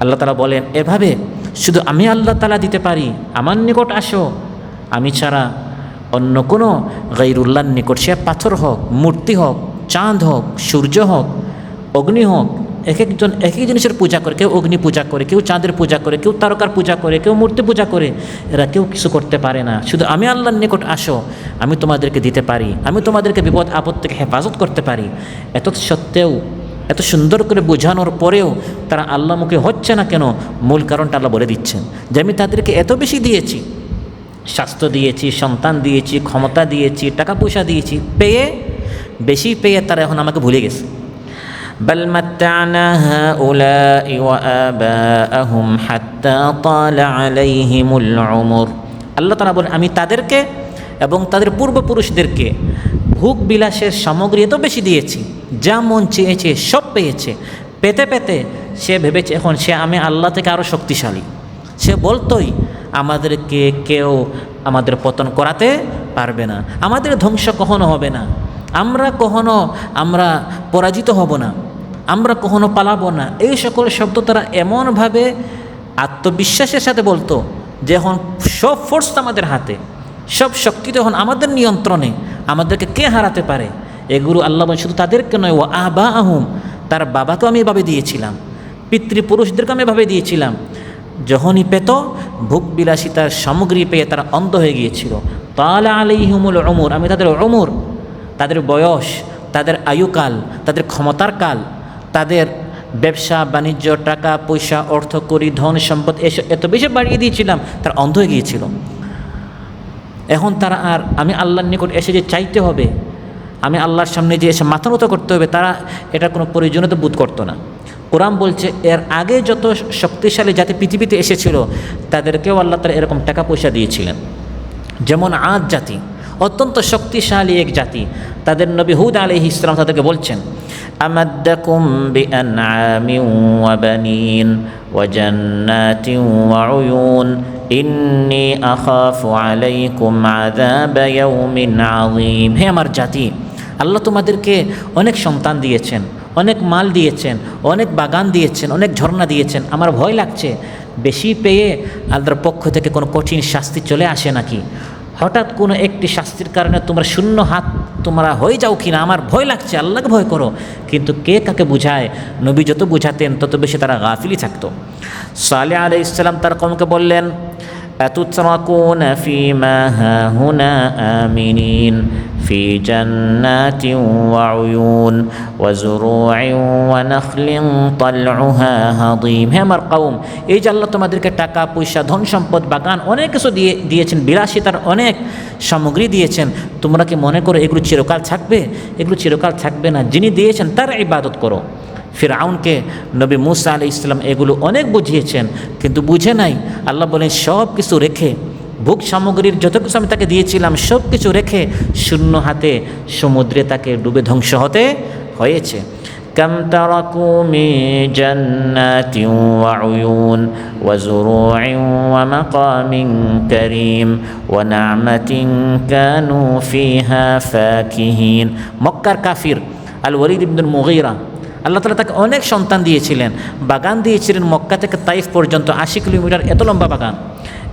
আল্লাহ তাআলা বলেন, এভাবে শুধু আমি আল্লাহ তাআলা দিতে পারি, আমার নিকট আসো, আমি ছাড়া অন্য কোনো গায়রুল্লাহর নিকট, সে পাথর হোক, মূর্তি হোক, চাঁদ হোক, সূর্য হোক, অগ্নি হোক, এক একজন এক এক জিনিসের পূজা করে, কেউ অগ্নি পূজা করে, কেউ চাঁদের পূজা করে, কেউ তারকার পূজা করে, কেউ মূর্তি পূজা করে, এরা কেউ কিছু করতে পারে না। শুধু আমি আল্লাহর নিকট আসো, আমি তোমাদেরকে দিতে পারি, আমি তোমাদেরকে বিপদ আপদ থেকে হেফাজত করতে পারি। এত সত্ত্বেও, এত সুন্দর করে বোঝানোর পরেও তারা আল্লাহমুখী হচ্ছে না কেন? মূল কারণটা আল্লাহ বলে দিচ্ছেন যে আমি তাদেরকে এত বেশি দিয়েছি, স্বাস্থ্য দিয়েছি, সন্তান দিয়েছি, ক্ষমতা দিয়েছি, টাকা পয়সা দিয়েছি, বেশি পেয়ে তারা এখন আমাকে ভুলে গেছে। بل متعنا هؤلاء وآباءهم حتى طال عليهم العمر। আল্লাহ তাআলা বলেন, আমি তাদেরকে এবং তাদের পূর্বপুরুষদেরকে ভোগ বিলাসের সামগ্রী এত বেশি দিয়েছি, যা মন চেয়েছে সব পেয়েছে। পেতে পেতে সে ভেবেছে এখন সে আমি আল্লাহ থেকে আরও শক্তিশালী। সে বলতোই, আমাদেরকে কেউ আমাদের পতন করাতে পারবে না, আমাদের ধ্বংস কখনো হবে না, আমরা পরাজিত হব না, আমরা কখনো পালাবো না। এই সকল শব্দ তারা এমনভাবে আত্মবিশ্বাসের সাথে বলতো যে এখন সব ফোর্স আমাদের হাতে, সব শক্তি তখন আমাদের নিয়ন্ত্রণে, আমাদেরকে কে হারাতে পারে? এগুলো আল্লাহ বলেন শুধু তাদেরকে নয়, ও আবা আহুম, তার বাবাকেও আমি এভাবে দিয়েছিলাম, পিতৃপুরুষদেরকে আমি এভাবে দিয়েছিলাম। যখনই পেত ভোগ বিলাসিতার সামগ্রী পেয়ে তারা অন্ধ হয়ে গিয়েছিল। তালা আলাইহিমুল উমর, আমি তাদের উমর, তাদের বয়স, তাদের আয়ুকাল, তাদের ক্ষমতার কাল, তাদের ব্যবসা বাণিজ্য, টাকা পয়সা, অর্থ করি, ধন সম্পদ এত বেশি বাড়িয়ে দিয়েছিলাম, তারা অন্ধ হয়ে গিয়েছিল। এখন তারা আর আমি আল্লাহর নিকট এসে যে চাইতে হবে, আমি আল্লাহর সামনে যে এসে মাথা নত করতে হবে, তারা এটা কোনো প্রয়োজনীয়তা বোধ করতো না। কোরআন বলছে এর আগে যত শক্তিশালী জাতি পৃথিবীতে এসেছিল তাদেরকেও আল্লাহ তাআলা এরকম টাকা পয়সা দিয়েছিলেন। যেমন আদ জাতি অত্যন্ত শক্তিশালী এক জাতি, তাদের নবী হুদ আলাইহিস সালাম তাদেরকে বলছেন, আমাদ্দাকুম বিআনআমিন ওয়া বানিন ওয়া জান্নাতিন ওয়া উয়ুন ইন্নী আখাফু আলাইকুম আযাবা ইয়াউমিন আযীম। হে আমার জাতি, আল্লাহ তোমাদেরকে অনেক সন্তান দিয়েছেন, অনেক মাল দিয়েছেন, অনেক বাগান দিয়েছেন, অনেক ঝর্ণা দিয়েছেন। আমার ভয় লাগছে বেশি পেয়ে আল্লাহর পক্ষ থেকে কোনো কঠিন শাস্তি চলে আসে নাকি, হঠাৎ কোনো একটি শাস্তির কারণে তোমরা শূন্য হাত তোমরা হয়ে যাও কিনা, আমার ভয় লাগছে। আল্লাহকে ভয় করো। কিন্তু কে কাকে বুঝায়? নবী যত বুঝাতেন তত বেশি তারা গাফিলই থাকতো। সালেহ আলাইহিস সালাম তার কওমকে বললেন, أتتركون فيما هاهنا آمنين في جنات وعيون وزروع ونخل طلعها هضيم। হে আমার কওম, এই যে আল্লাহ তোমাদেরকে টাকা পয়সা ধন সম্পদ বাগান অনেক কিছু দিয়েছেন, বিলাসিতার অনেক সামগ্রী দিয়েছেন, তোমরা কি মনে করো এগুলো চিরকাল থাকবে? এগুলো চিরকাল থাকবে না। যিনি দিয়েছেন তার ইবাদত করো। ফিরআউনকে নবী মুসা আলাইহিস সালাম এগুলো অনেক বুঝিয়েছেন, কিন্তু বুঝে নাই। আল্লাহ বলেন সব কিছু রেখে, ভোগ সামগ্রীর যত কিছু আমি তাকে দিয়েছিলাম সব কিছু রেখে শূন্য হাতে সমুদ্রে তাকে ডুবে ধ্বংস হতে হয়েছে। কাম তারাকু মিন জান্নাতিন ওয়া উয়ুন ওয়া যুরু'in ওয়া মাকামিন কারীম ওয়া না'মাতিন কানু ফিহা ফাকিহিন। মক্কার কাফির আল ওয়ালিদ ইবনুল মুগীরা, আল্লাহ তাআলা তাকে অনেক সন্তান দিয়েছিলেন, বাগান দিয়েছিলেন মক্কা থেকে তাইফ পর্যন্ত 80 কিলোমিটার এত লম্বা বাগান।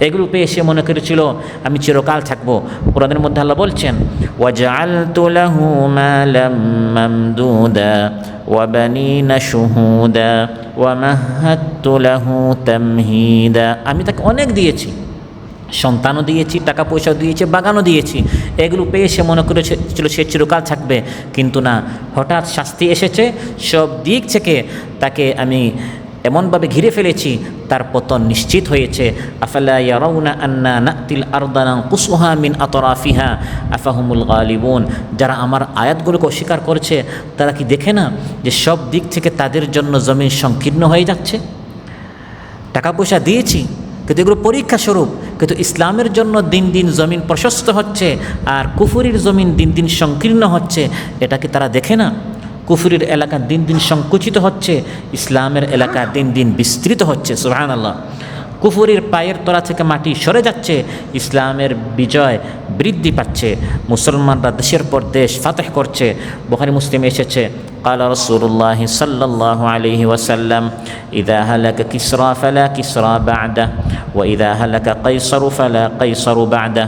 এগুলো পেয়ে সে মনে করেছিল আমি চিরকাল থাকবো। কোরআনের মধ্যে আল্লাহ বলছেন, ওয়াজআলতু লাহু মালাম মামদুদা ওয়া বানিনা শুহুদা ওয়া মাহাদতু লাহু তামহিদা। আমি তাকে অনেক দিয়েছি, সন্তানও দিয়েছি, টাকা পয়সাও দিয়েছি, বাগানও দিয়েছি। এগুলো পেয়ে সে মনে করেছিল সে চিরকাল থাকবে, কিন্তু না, হঠাৎ শাস্তি এসেছে। সব দিক থেকে তাকে আমি এমনভাবে ঘিরে ফেলেছি, তার পতন নিশ্চিত হয়েছে। আফালা ইয়ারাউনা আন্না নাতিল আরদা নানকুসুহা মিন আতরাফিহা আফাহুমুল গালিবুন। যারা আমার আয়াতগুলোকে অস্বীকার করছে তারা কি দেখে না যে সব দিক থেকে তাদের জন্য জমিন সংকীর্ণ হয়ে যাচ্ছে? টাকা পয়সা দিয়েছি কিন্তু এগুলো পরীক্ষা স্বরূপ, কিন্তু ইসলামের জন্য দিন দিন জমিন প্রশস্ত হচ্ছে আর কুফরির জমিন দিন দিন সংকীর্ণ হচ্ছে। এটা কি তারা দেখে না? কুফরির এলাকা দিন দিন সংকুচিত হচ্ছে, ইসলামের এলাকা দিন দিন বিস্তৃত হচ্ছে। সুবহানাল্লাহ। কুফরির পায়ের তলা থেকে মাটি সরে যাচ্ছে, ইসলামের বিজয় বৃদ্ধি পাচ্ছে, মুসলমানরা দেশের পর দেশ ফাতেহ করছে। বুখারী মুসলিমে এসেছে, قال رسول الله صلى الله عليه وسلم إذا هلك كسرى فلا كسرى بعده وإذا هلك قيصر فلا قيصر بعده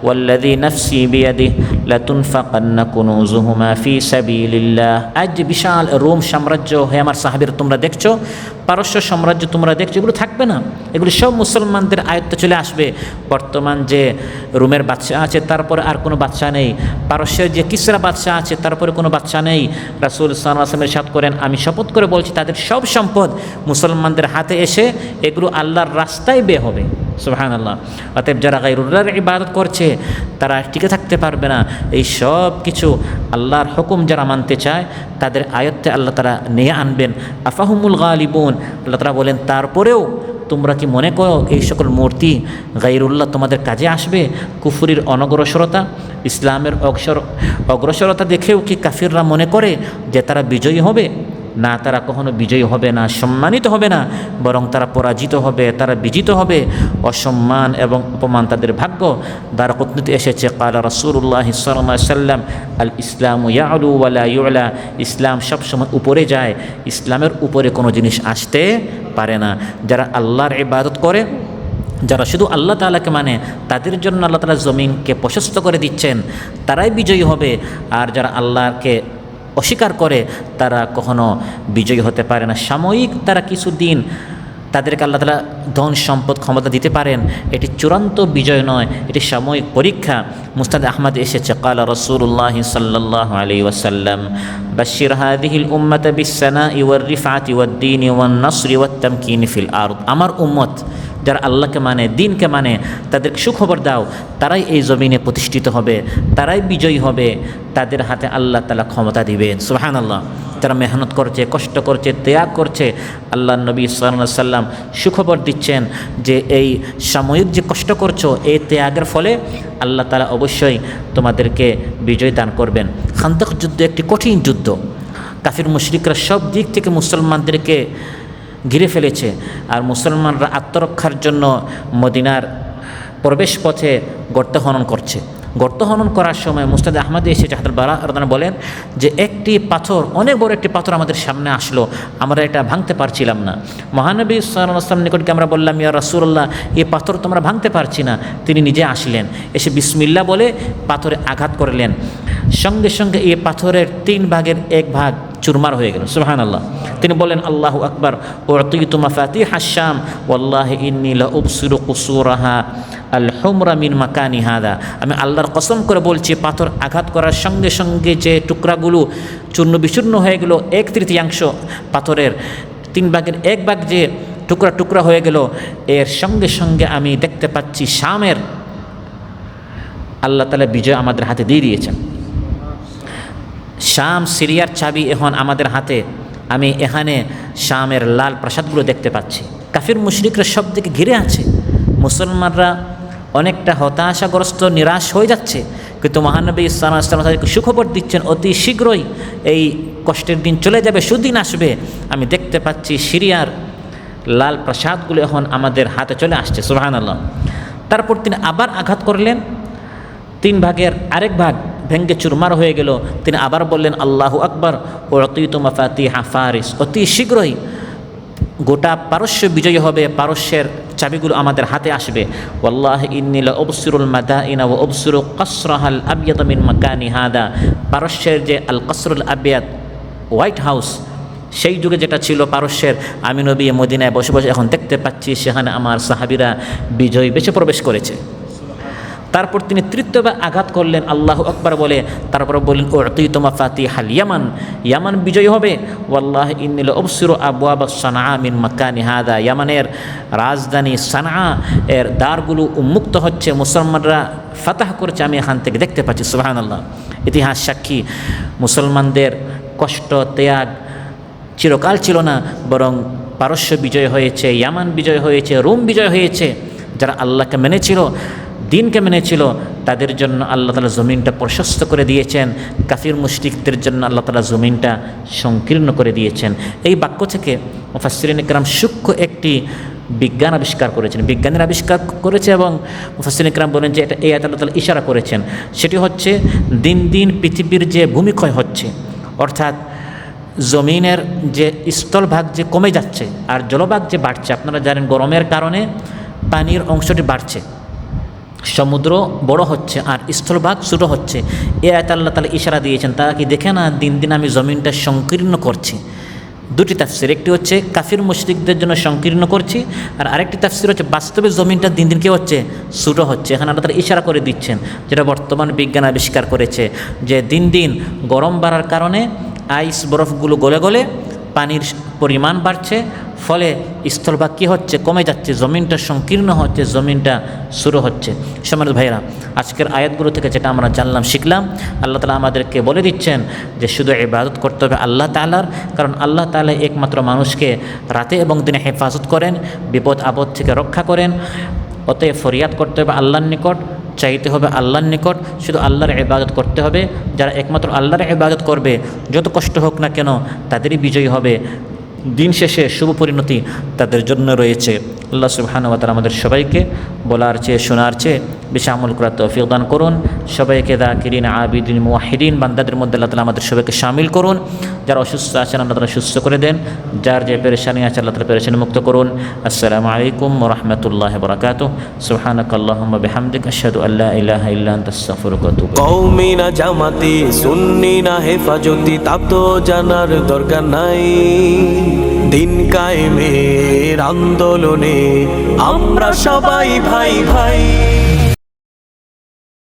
والذي نفسي بيده لتنفقن كنوزهما في سبيل الله। আজ বিশাল রোম সাম্রাজ্য, হে আমার সাহাবীর, তোমরা দেখছো পারস্য সাম্রাজ্য তোমরা দেখছো, এগুলো থাকবে না, এগুলো সব মুসলমানদের আয়ত্তে চলে আসবে। বর্তমান যে রোমের বাদশা আছে তারপরে আর কোনো বাদশা নেই, পারস্যের যে কিসরা বাদশা আছে তারপরে কোনো বাদশা নেই। রাসূল সাল্লাল্লাহু আলাইহি ওয়াসাল্লাম ইরশাদ করেন, আমি শপথ করে বলছি তাদের সব সম্পদ মুসলমানদের হাতে এসে এগুলো আল্লাহর রাস্তায় ব্যয় হবে। সুবহানাল্লাহ। অতএব যারা গায়রুল্লাহর ইবাদত করছে তারা টিকে থাকতে পারবে না। এই সব কিছু আল্লাহর হুকুম যারা মানতে চায় তাদের আয়ত্তে আল্লাহ তারা নিয়ে আনবেন। আফাহুমুল গালিবুন। আল্লাহ তাআলা বলেন, তারপরেও তোমরা কি মনে করো এই সকল মূর্তি গায়রুল্লাহ তোমাদের কাজে আসবে? কুফরির অনগ্রসরতা, ইসলামের অগ্রসরতা দেখেও কি কাফিররা মনে করে যে তারা বিজয়ী হবে? না, তারা কখনো বিজয়ী হবে না, সম্মানিত হবে না, বরং তারা পরাজিত হবে, তারা বিজিত হবে। অসম্মান এবং অপমান তাদের ভাগ্য। দারকুতনিতে এসেছে, ক্বালা রাসূলুল্লাহ সাল্লাল্লাহু আলাইহি ওয়াসাল্লাম, আল ইসলামু ইয়ালু ওয়া লা ইউলা। ইসলাম সবসময় উপরে যায়, ইসলামের উপরে কোনো জিনিস আসতে পারে না। যারা আল্লাহর ইবাদত করে, যারা শুধু আল্লাহ তাআলাকে মানে, তাদের জন্য আল্লাহ তাআলা জমিনকে প্রশস্ত করে দিচ্ছেন, তারাই বিজয়ী হবে। আর যারা আল্লাহকে অস্বীকার করে তারা কখনো বিজয়ী হতে পারে না। সাময়িক তারা কিছুদিন তাদেরকে আল্লাহ তাআলা ধন সম্পদ ক্ষমতা দিতে পারেন, এটি চূড়ান্ত বিজয় নয়, এটি সাময়িক পরীক্ষা। মুসনাদ আহমদ এসেছে, ক্বালা রাসূলুল্লাহ সাল্লাল্লাহু আলাইহি ওয়াসাল্লাম, বাশশির হাযিহিল উম্মাতা বিস-সানাই ওয়ার-রিফআতি ওয়াদ-দীনি ওয়ান-নাসরি ওয়াত-তামকিনি ফিল আরদ। আমার উম্মত যারা আল্লাহকে মানে, দিনকে মানে, তাদেরকে সুখবর দাও, তারাই এই জমিনে প্রতিষ্ঠিত হবে, তারাই বিজয়ী হবে, তাদের হাতে আল্লাহ তাআলা ক্ষমতা দিবেন। সুবহানাল্লাহ। যারা মেহনত করছে, কষ্ট করছে, ত্যাগ করছে, আল্লাহ নবী সাল্লাল্লাহু আলাইহি ওয়াসাল্লাম সুখবর দিচ্ছেন যে এই সাময়িক যে কষ্ট করছো, এই ত্যাগের ফলে আল্লাহ তাআলা অবশ্যই তোমাদেরকে বিজয় দান করবেন। খান্দক যুদ্ধ একটি কঠিন যুদ্ধ। কাফির মুশরিকরা সব দিক থেকে মুসলমানদেরকে ঘিরে ফেলেছে, আর মুসলমানরা আত্মরক্ষার জন্য মদিনার প্রবেশ পথে গর্ত খনন করছে। গর্ত খনন করার সময় মুস্তাদ আহমদে এসেছে হাজরত বারা রাদিয়াল্লাহু আনহু বলেন যে একটি পাথর, অনেক বড় একটি পাথর আমাদের সামনে আসলো, আমরা এটা ভাঙতে পারছিলাম না। মহানবী সাল্লাল্লাহু আলাইহি ওয়াসাল্লাম নিকটকে আমরা বললাম, ইয়া রাসূলুল্লাহ, এই পাথর তো আমরা ভাঙতে পারছি না। তিনি নিজে আসলেন, এসে বিসমিল্লাহ বলে পাথরে আঘাত করলেন, সঙ্গে সঙ্গে এই পাথরের 3 ভাগের 1 ভাগ চুরমার হয়ে গেল। সুবহানাল্লাহ। তিনি বলেন, আল্লাহু আকবার, উতিতু মাফাতিহাশ শাম ওয়াল্লাহি ইন্নী লা উবসিরু কুসুরাহা আল হুমরা মিন মাকানি হাদা। আমি আল্লাহর কসম করে বলছি, পাথর আঘাত করার সঙ্গে সঙ্গে যে টুকরাগুলো চূর্ণ বিচূর্ণ হয়ে গেল, 1/3 পাথরের 3 ভাগের 1 ভাগ যে টুকরা টুকরা হয়ে গেল, এর সঙ্গে সঙ্গে আমি দেখতে পাচ্ছি শামের আল্লাহ তাআলা বিজয় আমাদের হাতে দিয়ে দিয়েছেন। শাম সিরিয়ার চাবি এখন আমাদের হাতে। আমি এখানে শামের লাল প্রাসাদগুলো দেখতে পাচ্ছি। কাফির মুশরিকরা সব দিকে ঘিরে আছে, মুসলমানরা অনেকটা হতাশাগ্রস্ত, নিরাশ হয়ে যাচ্ছে। কিন্তু মহানবী সাল্লাল্লাহু আলাইহি ওয়াসাল্লাম তাদেরকে সুখবর দিচ্ছেন, অতি শীঘ্রই এই কষ্টের দিন চলে যাবে, সুদিন আসবে। আমি দেখতে পাচ্ছি সিরিয়ার লাল প্রাসাদগুলো এখন আমাদের হাতে চলে আসছে। সুবহানাল্লাহ। তারপর তিনি আবার আঘাত করলেন, 3 ভাগের আরেক ভাগ ভেঙ্গে চুরমার হয়ে গেল। তিনি আবার বললেন, আল্লাহু আকবার, উতিতু মাফাতিহা ফারিস। অতি শীঘ্রই গোটা পারস্য বিজয়ী হবে, পারস্যের চাবিগুলো আমাদের হাতে আসবে। ওয়াল্লাহি ইন্নী লা উবসিরুল মাদাইনা ওয়া উবসিরু কসরাহাল আবয়াদ মিন মাকানি হাদা। পারস্যের যে আল কসরুল আবয়াদ, হোয়াইট হাউস, সেই যুগে যেটা ছিল পারস্যের, আমি নবী মদিনায় বসে বসে এখন দেখতে পাচ্ছি সেখানে আমার সাহাবীরা বিজয় বেশে প্রবেশ করেছে। তারপর তিনি 3বার আঘাত করলেন, আল্লাহু আকবার বলে। তারপর বললেন, উতিতু মাফাতিহাল ইয়ামান, ইয়ামান বিজয়ী হবে। ওয়াল্লাহি ইন্নী লা উবসিরু আবওয়াবা সানআ মিন মাকানি হাদা। ইয়ামানের রাজধানী সানআ এর দ্বারগুলো উন্মুক্ত হচ্ছে, মুসলমানরা ফাতাহ করেছে, আমি এখান থেকে দেখতে পাচ্ছি। সুবহানাল্লাহ। ইতিহাস সাক্ষী, মুসলমানদের কষ্ট ত্যাগ চিরকাল ছিল না, বরং পারস্য বিজয় হয়েছে, ইয়ামান বিজয় হয়েছে, রোম বিজয় হয়েছে। যারা আল্লাহকে মেনেছিল, দিনকে মেনেছিল, তাদের জন্য আল্লাহ তাআলা জমিনটা প্রশস্ত করে দিয়েছেন। কাফির মুশরিকদের জন্য আল্লাহ তাআলা জমিনটা সংকীর্ণ করে দিয়েছেন। এই বাক্য থেকে মুফাসসিরিনে কেরাম সূক্ষ্ম একটি বিজ্ঞান আবিষ্কার করেছেন, বিজ্ঞানীরা আবিষ্কার করেছে, এবং মুফাসসিরিনে কেরাম বলেন যে এটা এই আয়াতে আল্লাহ তাআলা ইশারা করেছেন। সেটি হচ্ছে, দিন দিন পৃথিবীর যে ভূমিক্ষয় হচ্ছে, অর্থাৎ জমিনের যে স্থলভাগ যে কমে যাচ্ছে আর জলভাগ যে বাড়ছে। আপনারা জানেন গরমের কারণে পানির অংশটি বাড়ছে, সমুদ্র বড় হচ্ছে আর স্থলভাগ ছোটো হচ্ছে। এ আয়াত আল্লাহ তাআলা ইশারা দিয়েছেন, তারা কি দেখে না দিন দিন আমি জমিনটা সংকীর্ণ করছি। 2টি তাফসীর, একটি হচ্ছে কাফির মুশরিকদের জন্য সংকীর্ণ করছি, আর আরেকটি তাফসীর হচ্ছে বাস্তবে জমিনটা দিন দিন কী হচ্ছে, ছোটো হচ্ছে। এখানে আল্লাহ তাআলা ইশারা করে দিচ্ছেন, যেটা বর্তমান বিজ্ঞান আবিষ্কার করেছে, যে দিন দিন গরম বাড়ার কারণে আইস বরফগুলো গলে গলে পানির পরিমাণ বাড়ছে, ফলে স্থলভাগ কী হচ্ছে, কমে যাচ্ছে, জমিনটা সংকীর্ণ হচ্ছে, জমিনটা শুরু হচ্ছে। সম্মানিত ভাইরা, আজকের আয়াতগুলো থেকে যেটা আমরা জানলাম, শিখলাম, আল্লাহ তাআলা আমাদেরকে বলে দিচ্ছেন যে শুধু ইবাদত করতে হবে আল্লাহ তাআলার, কারণ আল্লাহ তাআলা একমাত্র মানুষকে রাতে এবং দিনে হেফাজত করেন, বিপদ আপদ থেকে রক্ষা করেন। অতএব ফরিয়াদ করতে হবে আল্লাহর নিকট, চাইতে হবে আল্লাহর নিকট, শুধু আল্লাহর ইবাদত করতে হবে। যারা একমাত্র আল্লাহর ইবাদত করবে, যত কষ্ট হোক না কেন, তাদেরই বিজয়ী হবে। দিন শেষে শুভ পরিণতি তাদের জন্য রয়েছে। আল্লাহ সুবহানাহু ওয়া তাআলা আমাদের সবাইকে বলার চেয়ে শোনার চেয়ে বেশি আমল করার তৌফিক দান করুন। সবাইকে যাকিরিন, আবিদিন, মুওয়াহিদিন বান্দাদের মধ্যে আল্লাহ তাআলা আমাদের সবাইকে শামিল করুন। যারা অসুস্থ আছেন আল্লাহ তাআলা সুস্থ করে দেন, যার যে পেরেশানি আছে আল্লাহ তাআলা পেরেশানি মুক্ত করুন। আসসালামু আলাইকুম ওয়া রাহমাতুল্লাহি ওয়া বারাকাতুহু। সুবহানাকাল্লাহুম্মা বিহামদিকা আশহাদু আল্লা ইলাহা ইল্লা আনতা আস্তাগফিরুকা ওয়া আতুবু ইলাইক। কওমি না জামাতি, সুন্নি না হেফাজতি, তা তো জানার দরকার নাই। দিন কায়েমের আন্দোলনে আমরা সবাই ভাই ভাই।